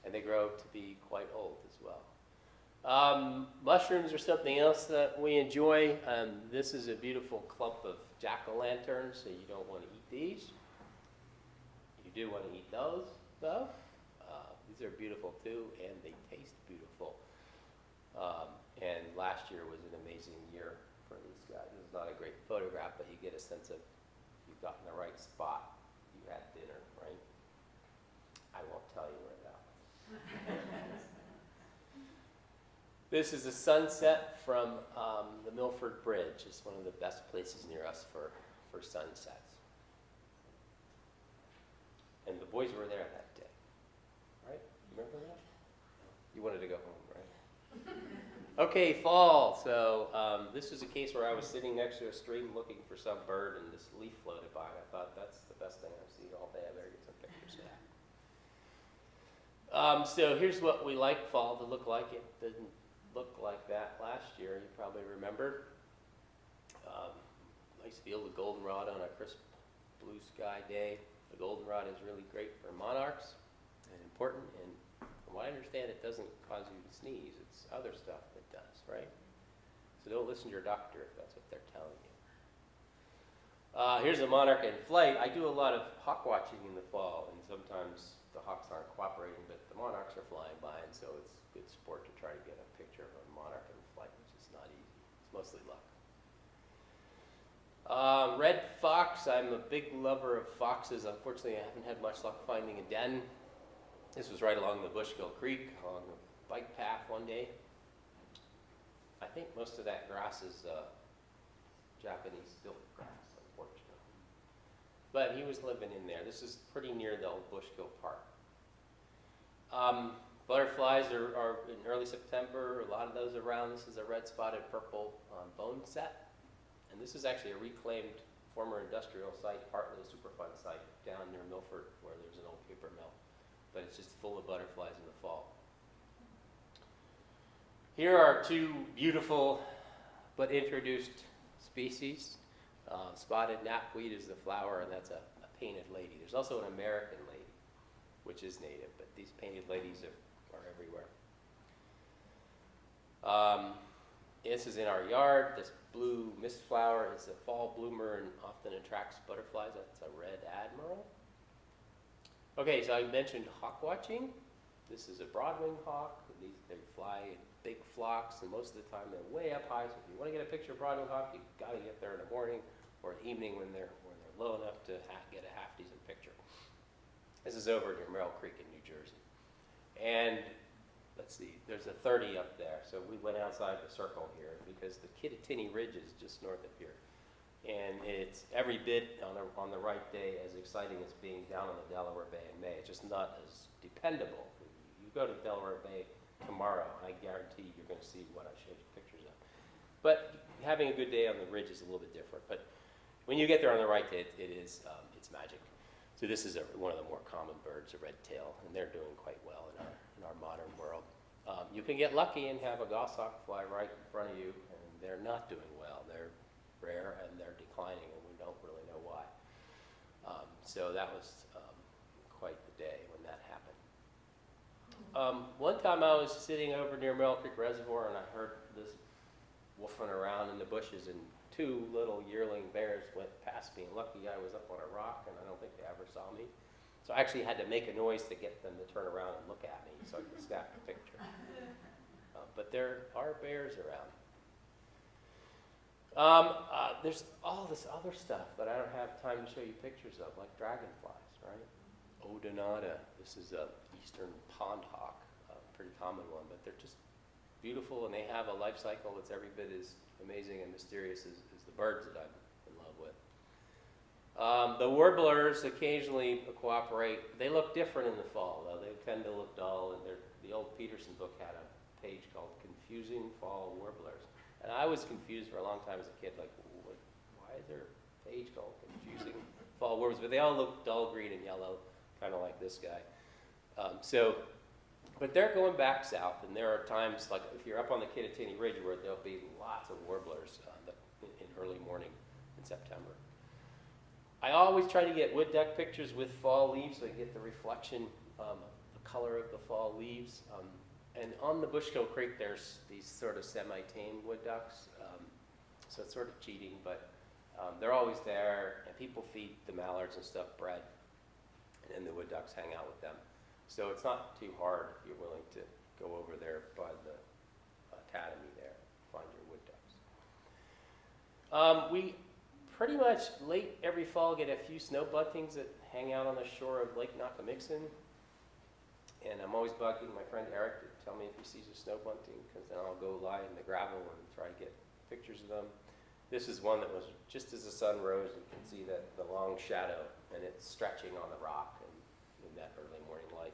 And they grow to be quite old as well. Mushrooms are something else that we enjoy. This is a beautiful clump of jack-o'-lanterns, so you don't want to eat these. You do want to eat those, though. These are beautiful, too, and they taste beautiful. And last year was an amazing year for these guys. This is not a great photograph, but you get a sense of you've gotten the right spot. You had dinner, right? I won't tell you where that was. This is a sunset from the Milford Bridge. It's one of the best places near us for sunsets. And the boys were there that day, right? Remember that? You wanted to go home, right? Okay, fall. So this is a case where I was sitting next to a stream looking for some bird, and this leaf floated by. I thought, that's the best thing I've seen all day. I better get some pictures of that. So here's what we like fall to look like. It didn't look like that last year. You probably remember. Nice field of goldenrod on a crisp blue sky day. The goldenrod is really great for monarchs and important. And from what I understand, it doesn't cause you to sneeze. It's other stuff that does, right? So don't listen to your doctor if that's what they're telling you. Here's a monarch in flight. I do a lot of hawk watching in the fall, and sometimes the hawks aren't cooperating, but the monarchs are flying by, and so it's good sport to try to get a picture of a monarch in flight, which is not easy. It's mostly luck. Red fox. I'm a big lover of foxes. Unfortunately, I haven't had much luck finding a den. This was right along the Bushkill Creek on the bike path one day. I think most of that grass is Japanese silk grass, unfortunately. But he was living in there. This is pretty near the old Bushkill Park. Butterflies are in early September. A lot of those around. This is a red-spotted purple boneset. And this is actually a reclaimed former industrial site, partly a Superfund site down near Milford where there's an old paper mill. But it's just full of butterflies in the fall. Here are 2 beautiful but introduced species. Spotted knapweed is the flower, and that's a painted lady. There's also an American lady, which is native, but these painted ladies are everywhere. This is in our yard. This blue mist flower is a fall bloomer and often attracts butterflies. That's a red admiral. Okay, so I mentioned hawk watching. This is a broadwing hawk. They fly in big flocks, and most of the time they're way up high. So if you want to get a picture of broadwing hawk, you've got to get there in the morning or evening when they're low enough to get a half decent picture. This is over near Merrill Creek in New Jersey. And let's see, there's a 30 up there. So we went outside the circle here because the Kittatinny Ridge is just north of here. And it's every bit on the right day as exciting as being down on the Delaware Bay in May. It's just not as dependable. You go to Delaware Bay tomorrow, I guarantee you're going to see what I showed you pictures of. But having a good day on the ridge is a little bit different. But when you get there on the right day, it's magic. So this is one of the more common birds, a red tail, and they're doing quite well in our modern world. You can get lucky and have a goshawk fly right in front of you, and they're not doing well. They're rare and they're declining, and we don't really know why. So that was quite the day when that happened. One time I was sitting over near Merrill Creek Reservoir, and I heard this woofing around in the bushes, and two little yearling bears went past me, and lucky I was up on a rock, and I don't think they ever saw me. So I actually had to make a noise to get them to turn around and look at me so I could snap a picture. But there are bears around. There's all this other stuff that I don't have time to show you pictures of, like dragonflies, right? Odonata, this is a eastern pond hawk, a pretty common one, but they're just beautiful, and they have a life cycle that's every bit as amazing and mysterious as the birds that I'm in love with. The warblers occasionally cooperate. They look different in the fall, though. They tend to look dull, and the old Peterson book had a page called Confusing Fall Warblers. And I was confused for a long time as a kid, like, why is there a page called Confusing Fall Warblers? But they all look dull green and yellow, kind of like this guy. But they're going back south, and there are times, like if you're up on the Kittatinny Ridge, where there'll be lots of warblers in early morning in September. I always try to get wood duck pictures with fall leaves, so you get the reflection, the color of the fall leaves. And on the Bushkill Creek, there's these sort of semi-tame wood ducks, so it's sort of cheating, but they're always there, and people feed the mallards and stuff bread, and then the wood ducks hang out with them. So it's not too hard if you're willing to go over there by the academy there, find your wood ducks. We pretty much late every fall get a few snow buntings that hang out on the shore of Lake Nakamixon. And I'm always bugging my friend Eric to tell me if he sees a snow bunting, because then I'll go lie in the gravel and try to get pictures of them. This is one that was just as the sun rose, you can see that the long shadow, and it's stretching on the rock in that early morning light.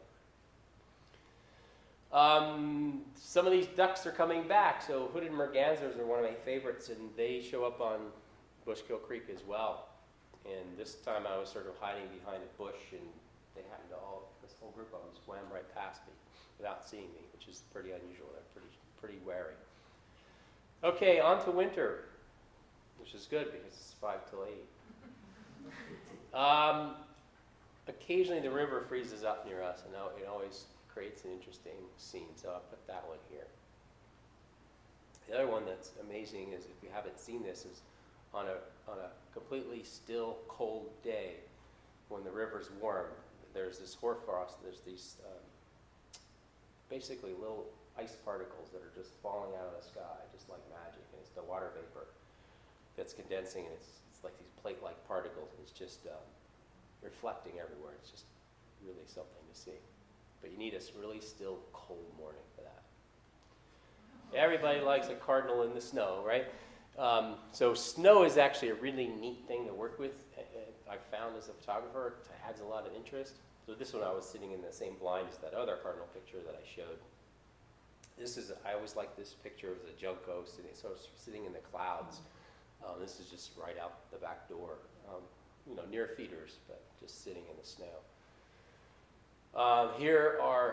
Some of these ducks are coming back. So hooded mergansers are one of my favorites, and they show up on Bushkill Creek as well. And this time I was sort of hiding behind a bush, and they happened to this whole group of them swam right past me without seeing me, which is pretty unusual. They're pretty wary. Okay, on to winter, which is good because it's 5 till 8. Occasionally the river freezes up near us, and it always creates an interesting scene, so I'll put that one here. The other one that's amazing is, if you haven't seen this, is on a completely still, cold day when the river's warm, there's this hoarfrost, there's these basically little ice particles that are just falling out of the sky, just like magic, and it's the water vapor that's condensing, and it's like these plate-like particles, and it's just reflecting everywhere. It's just really something to see. But you need a really still, cold morning for that. Everybody likes a cardinal in the snow, right? So snow is actually a really neat thing to work with. I found as a photographer, it adds a lot of interest. So this one, I was sitting in the same blind as that other cardinal picture that I showed. I always like this picture of the junco sitting in the clouds. This is just right out the back door, near feeders, but just sitting in the snow.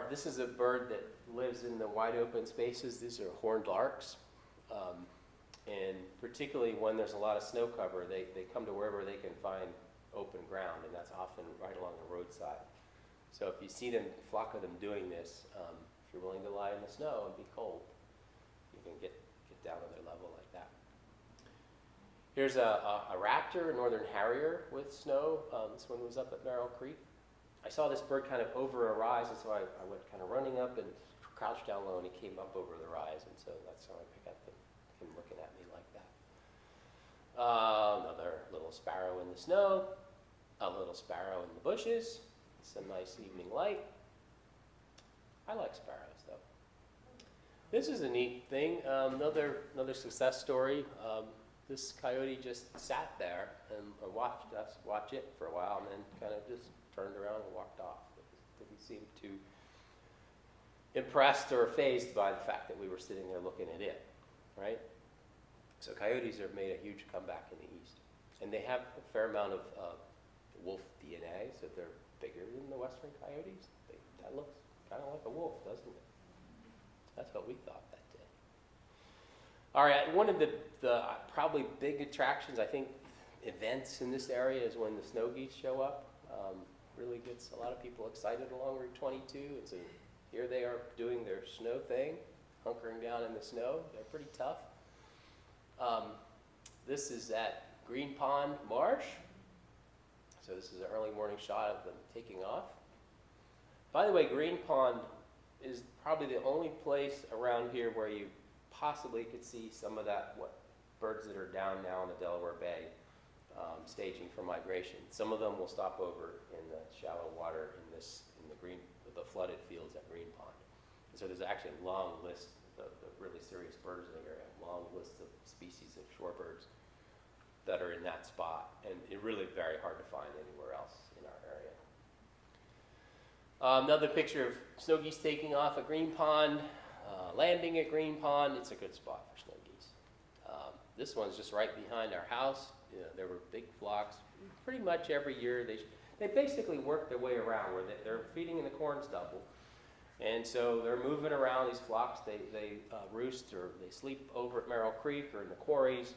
This is a bird that lives in the wide open spaces. These are horned larks. And particularly when there's a lot of snow cover, they come to wherever they can find open ground, and that's often right along the roadside. So if you see them, flock of them doing this, if you're willing to lie in the snow and be cold, you can get down to their level like that. Here's a raptor, a northern harrier with snow. This one was up at Merrill Creek. I saw this bird kind of over a rise, and so I went kind of running up and crouched down low, and he came up over the rise, and so that's how I got him looking at me like that. Another little sparrow in the snow, a little sparrow in the bushes, some nice evening light. I like sparrows, though. This is a neat thing, another success story. This coyote just sat there and watched us watch it for a while, and then kind of just turned around and walked off. Didn't seem too impressed or fazed by the fact that we were sitting there looking at it, right? So coyotes have made a huge comeback in the East. And they have a fair amount of wolf DNA, so they're bigger than the western coyotes. That looks kind of like a wolf, doesn't it? That's what we thought that day. All right, one of the probably big attractions, I think, events in this area is when the snow geese show up. Really gets a lot of people excited along Route 22. Here they are doing their snow thing, hunkering down in the snow. They're pretty tough. This is at Green Pond Marsh. So this is an early morning shot of them taking off. By the way, Green Pond is probably the only place around here where you possibly could see some of that birds that are down now in the Delaware Bay staging for migration. Some of them will stop over in the shallow water in the flooded fields at Green Pond. And so there's actually a long list of the really serious birds in the area, a long list of species of shorebirds that are in that spot, and it's really very hard to find anywhere else in our area. Another picture of snow geese taking off at Green Pond, landing at Green Pond. It's a good spot for snow geese. This one's just right behind our house. There were big flocks. Pretty much every year they basically work their way around where they're feeding in the corn stubble. And so they're moving around these flocks. They roost or they sleep over at Merrill Creek or in the quarries.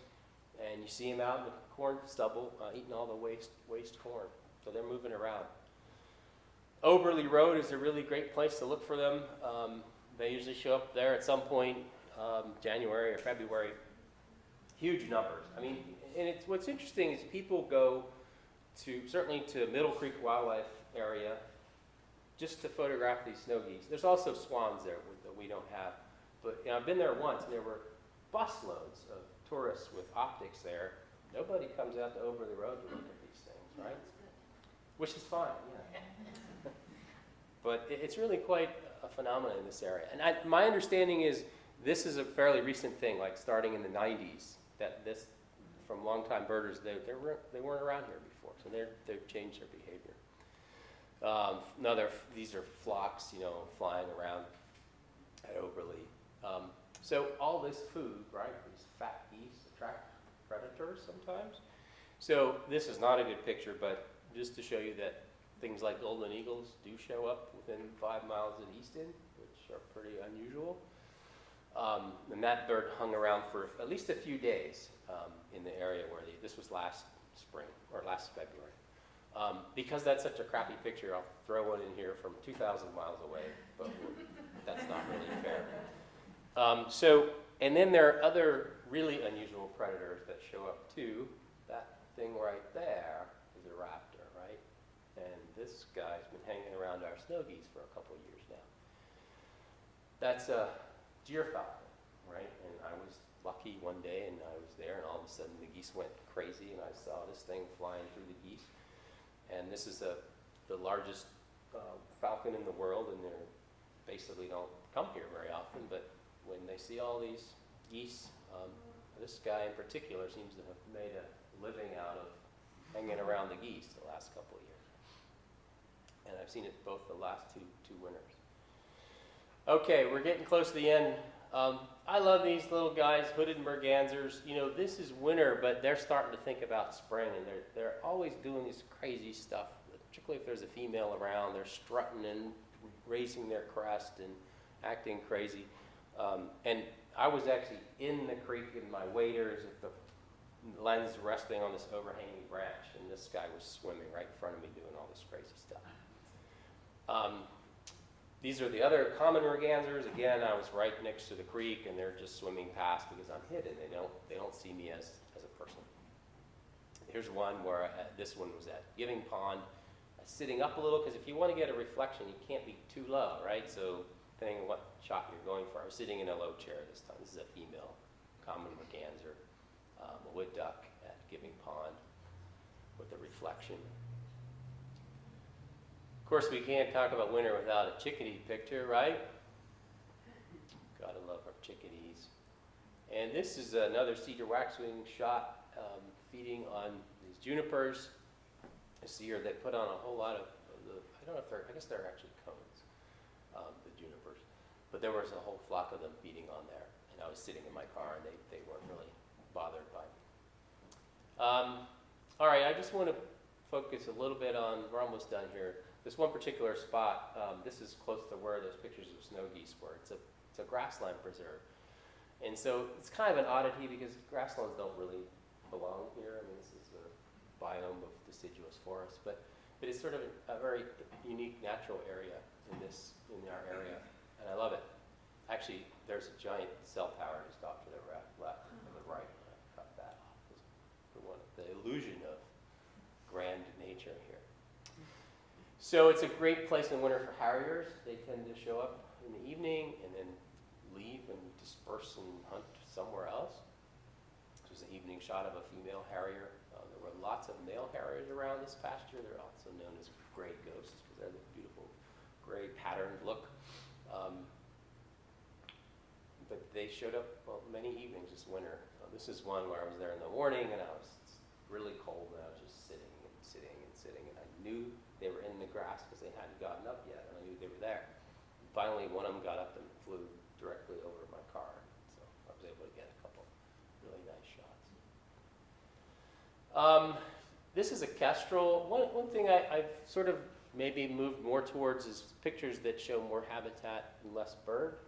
And you see them out in the corn stubble eating all the waste corn. So they're moving around. Oberly Road is a really great place to look for them. They usually show up there at some point, January or February. Huge numbers. I mean, and what's interesting is people go certainly to Middle Creek Wildlife Area just to photograph these snow geese. There's also swans there that we don't have. But I've been there once, and there were busloads of tourists with optics there. Nobody comes out to Oberly Road to look at these things, right? Which is fine, yeah. But it's really quite a phenomenon in this area. And my understanding is this is a fairly recent thing, like starting in the 90s, that this, from longtime birders, they weren't around here before, so they've changed their behavior. These are flocks, flying around at Oberly. So all this food, right, these fat geese attract predators sometimes. So this is not a good picture, but just to show you that things like golden eagles do show up within 5 miles of Easton, which are pretty unusual. And that bird hung around for at least a few days in the area where this was last spring or last February. Because that's such a crappy picture, I'll throw one in here from 2,000 miles away, but that's not really fair. And then there are other really unusual predators that show up too. That thing right there is a raptor, right? And this guy's been hanging around our snow geese for a couple of years now. That's a gyrfalcon, right? And I was lucky one day, and I was there, and all of a sudden the geese went crazy, and I saw this thing flying through the geese. And this is the largest falcon in the world, and they basically don't come here very often, but when they see all these geese, this guy in particular seems to have made a living out of hanging around the geese the last couple of years. And I've seen it both the last two winters. Okay, we're getting close to the end. I love these little guys, hooded mergansers. This is winter, but they're starting to think about spring, and they're always doing this crazy stuff, particularly if there's a female around. They're strutting and raising their crest and acting crazy. And I was actually in the creek in my waders with the lens resting on this overhanging branch, and this guy was swimming right in front of me doing all this crazy stuff. These are the other common mergansers. Again, I was right next to the creek, and they're just swimming past because I'm hidden. They don't see me as a person. Here's one where this one was at Giving Pond sitting up a little, because if you want to get a reflection, you can't be too low, right? So depending on what shot you're going for, I was sitting in a low chair this time. This is a female common merganser, a wood duck at Giving Pond with a reflection. Of course, we can't talk about winter without a chickadee picture, right? Gotta love our chickadees. And this is another cedar waxwing shot feeding on these junipers. I see here they put on a whole lot of the, I don't know if they're, I guess they're actually cones, the junipers. But there was a whole flock of them feeding on there. And I was sitting in my car and they weren't really bothered by me. All right, I just want to focus a little bit on, we're almost done here. This one particular spot, this is close to where those pictures of snow geese were. It's a grassland preserve. And so it's kind of an oddity because grasslands don't really belong here. I mean, this is a biome of deciduous forest, but it's sort of a very unique natural area in our area, and I love it. Actually, there's a giant cell tower just off to the left and the right. I cut that off for the illusion of grand nature here. So it's a great place in winter for harriers. They tend to show up in the evening and then leave and disperse and hunt somewhere else. This is an evening shot of a female harrier. There were lots of male harriers around this past year. They're also known as gray ghosts because they're the beautiful gray patterned look. But they showed up many evenings this winter. This is one where I was there in the morning and I was really cold and I was just sitting and sitting and sitting, and I knew they were in the grass because they hadn't gotten up yet, and I knew they were there. And finally, one of them got up and flew directly over my car, so I was able to get a couple really nice shots. This is a kestrel. One thing I've sort of maybe moved more towards is pictures that show more habitat and less bird.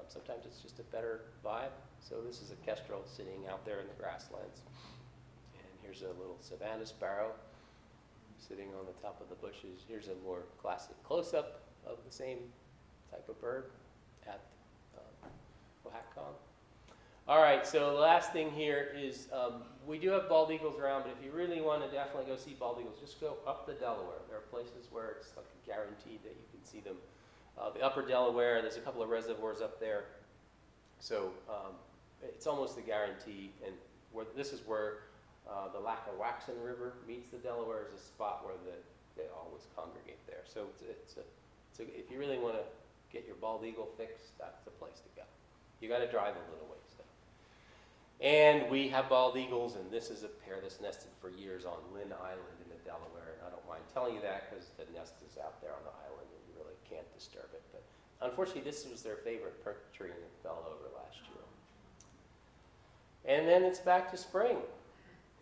Sometimes it's just a better vibe. So this is a kestrel sitting out there in the grasslands. And here's a little savanna sparrow sitting on the top of the bushes. Here's a more classic close-up of the same type of bird at Cohaston. All right, so the last thing here is we do have bald eagles around, but if you really want to definitely go see bald eagles, just go up the Delaware. There are places where it's like guaranteed that you can see them. The upper Delaware, there's a couple of reservoirs up there. So it's almost a guarantee. And this is where the Lackawaxen River meets the Delaware, is a spot where they always congregate there. So if you really want to get your bald eagle fix, that's the place to go. You got to drive a little ways though. And we have bald eagles, and this is a pair that's nested for years on Lynn Island in the Delaware. And I don't mind telling you that because the nest is out there on the island and you really can't disturb it. But unfortunately, this was their favorite perch tree and it fell over last year. And then it's back to spring.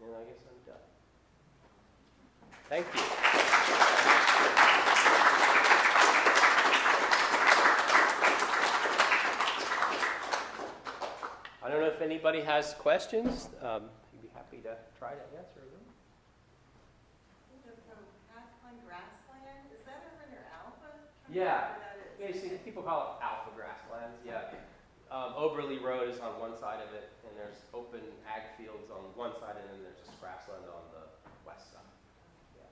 And I guess I'm done. Thank you. I don't know if anybody has questions. I'd be happy to try to answer them. Cohaston grassland, is that over near Alpha? Yeah. Basically, people call it alpha grasslands. Yeah. Oberly Road is on one side of it, and there's open ag fields on one side, and then there's just grassland on the west side. Yeah.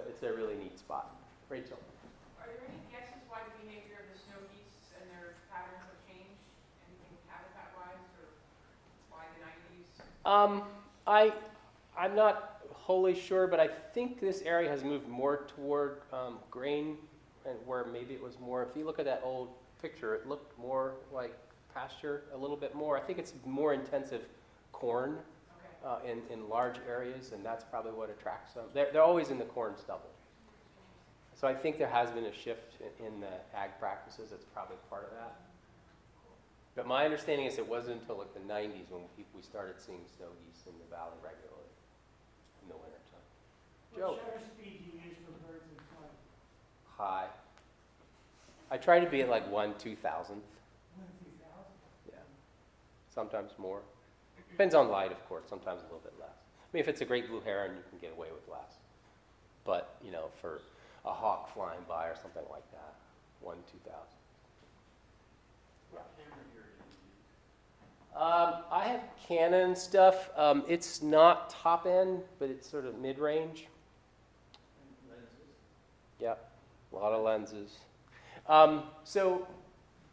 It's a really neat spot. Rachel. Are there any guesses why the behavior of the snow geese and their patterns have changed? Anything habitat-wise, or why the 90s? I'm not wholly sure, but I think this area has moved more toward grain, and where maybe it was more, if you look at that old picture, it looked more like pasture a little bit more. I think it's more intensive corn in large areas, and that's probably what attracts them. They're always in the corn stubble. So I think there has been a shift in the ag practices. That's probably part of that. But my understanding is it wasn't until like the 90s when we started seeing snow geese in the valley regularly in the wintertime. Joe. What shutter speed do you use for birds in flight? High. I try to be at like 1/2000. 1,000? Yeah. Sometimes more. Depends on light, of course. Sometimes a little bit less. I mean, if it's a great blue heron, you can get away with less. But, you know, for a hawk flying by or something like that, 1/2000. What camera gear do you use? I have Canon stuff. It's not top end, but it's sort of mid-range. Yep, a lot of lenses. So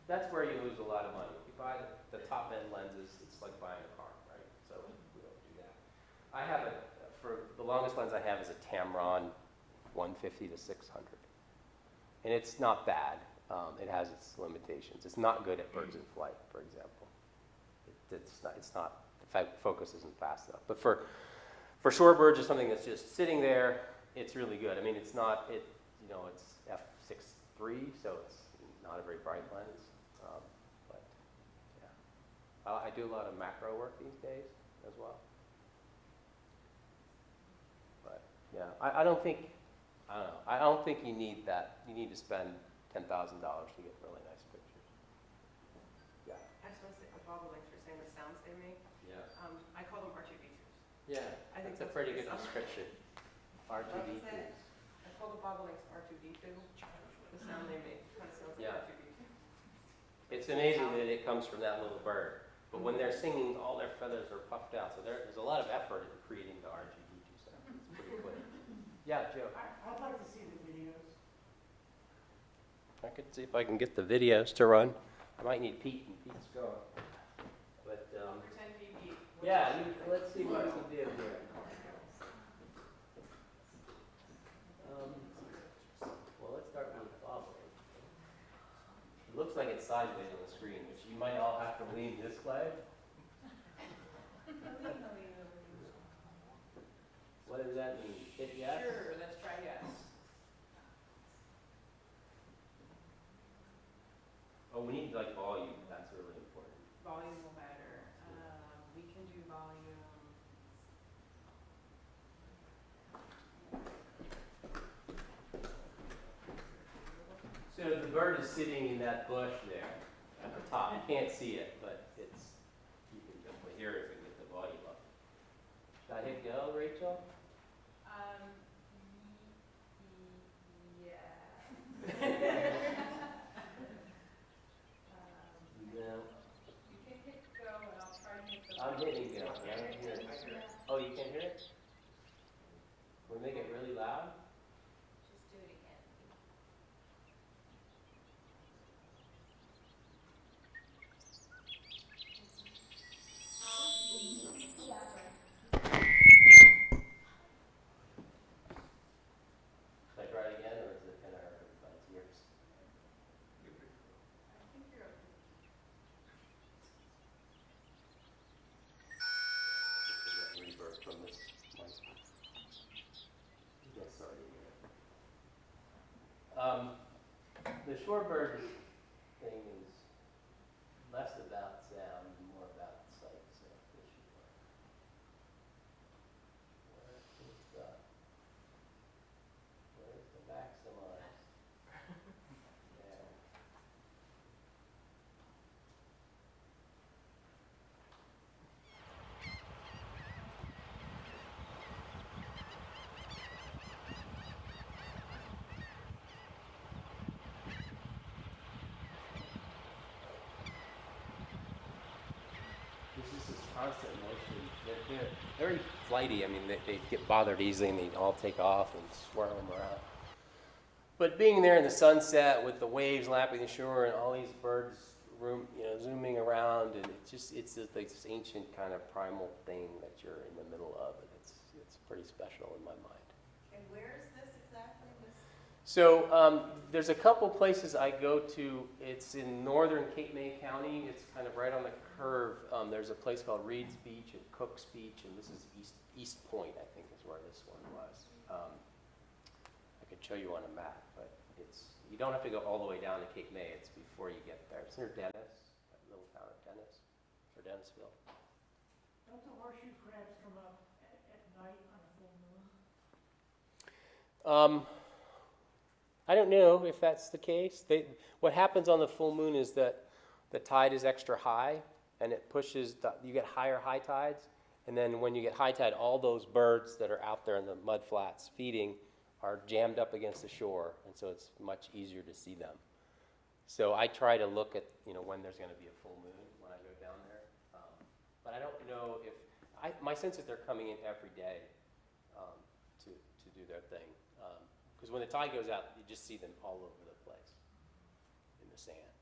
that's where you lose a lot of money. If you buy the top end lenses, it's like buying a car, right? So we don't do that. I have for the longest lens I have is a Tamron 150 to 600. And it's not bad. It has its limitations. It's not good at birds in flight, for example. It's not, the focus isn't fast enough. But for shorebirds or something that's just sitting there, it's really good. I mean, it's f6.3, so it's not a very bright lens. But yeah, I do a lot of macro work these days as well. But yeah, I don't think you need that. You need to spend $10,000 to get really nice pictures. Yeah. I just want to say a bobolinks for saying the sounds they make. Yeah. I call them R2D2s. Yeah. I think That's a that's pretty what good they sound like. description. R2D2s. I call the bobolinks R2D2. The sound they make kind of sounds like Yeah. R2D2. It's amazing that it comes from that little bird. But when they're singing, all their feathers are puffed out. So there's a lot of effort in creating the R2D2 sound. It's pretty quick. Yeah, Joe. I'd like to see the videos. I could see if I can get the videos to run. I might need Pete, and Pete's gone. But Pretend BB. yeah, let's see what we can do here. Well, let's start with bobbling. It looks like it's sideways on the screen, which you might all have to lean this way. What does that mean? Hit yes? Sure, let's try yes. Oh, we need like volume. That's really important. Volume will matter. We can do volume. So the bird is sitting in that bush there at the top. You can't see it, but you can definitely hear it and get the volume up. Should I hit go, Rachel? Yeah. No. You can hit go and I'll try to make the. I'm hitting go. I don't hear it. Oh, you can hear it? We make it really loud? Just do it again. Should I try it again, or is it in everybody's ears? I think you're okay. Is that reverb from this mic? Yes, sorry. The shorebird thing is less about sound and more about sight. So this should work. Where's the maximize? Yeah. There's just this constant motion. They're very flighty. I mean, they get bothered easily and they all take off and swirl them around. But being there in the sunset with the waves lapping the shore and all these birds zooming around, and it's like this ancient kind of primal thing that you're in the middle of, and it's pretty special in my mind. And where is this exactly? So there's a couple places I go to. It's in northern Cape May County. It's kind of right on the curve. There's a place called Reed's Beach and Cook's Beach, and this is East Point, I think, is where this one was. I could show you on a map, but you don't have to go all the way down to Cape May. It's before you get there. It's near Dennis, that little town of Dennis, or Dennisville. Don't the horseshoe crabs come up at night on a full moon? I don't know if that's the case. What happens on the full moon is that the tide is extra high, and it pushes, you get higher high tides, and then when you get high tide, all those birds that are out there in the mud flats feeding are jammed up against the shore, and so it's much easier to see them. So I try to look at, when there's going to be a full moon when I go down there. But I don't know if, my sense is they're coming in every day to do their thing. Because when the tide goes out, you just see them all over the place in the sand.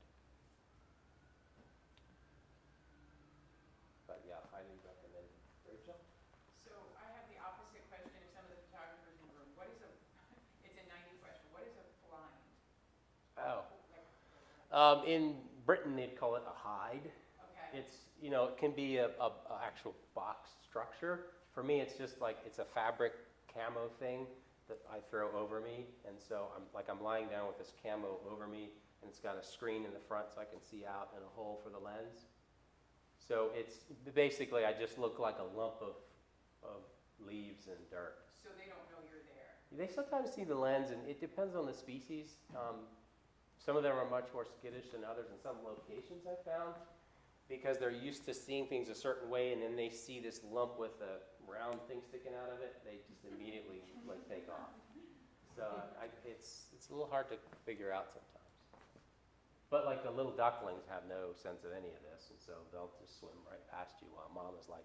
But yeah, highly recommend. Rachel? So I have the opposite question of some of the photographers in the room. What is a, it's a 90 question, what is a blind? Oh. Like, In Britain, they'd call it a hide. okay, It's, you know, it can be a actual box structure. For me, it's just like, it's a fabric camo thing that I throw over me. And so I'm lying down with this camo over me, and it's got a screen in the front so I can see out and a hole for the lens. So it's, basically, I just look like a lump of leaves and dirt. so they don't know you're there. They sometimes see the lens, and it depends on the species. Some of them are much more skittish than others in some locations I found, because they're used to seeing things a certain way, and then they see this lump with a round thing sticking out of it, they just immediately like take off. So it's a little hard to figure out sometimes. But like the little ducklings have no sense of any of this, and so they'll just swim right past you while mom is like,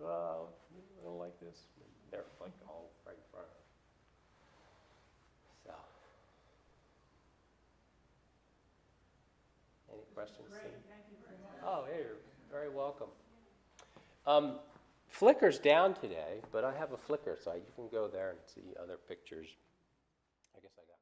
oh, I don't like this. And they're like all right in front of her. So. Any questions? Great, thank you very much. Oh, yeah, you're very welcome. Flickr's down today, but I have a Flickr, so you can go there and see other pictures. I guess I got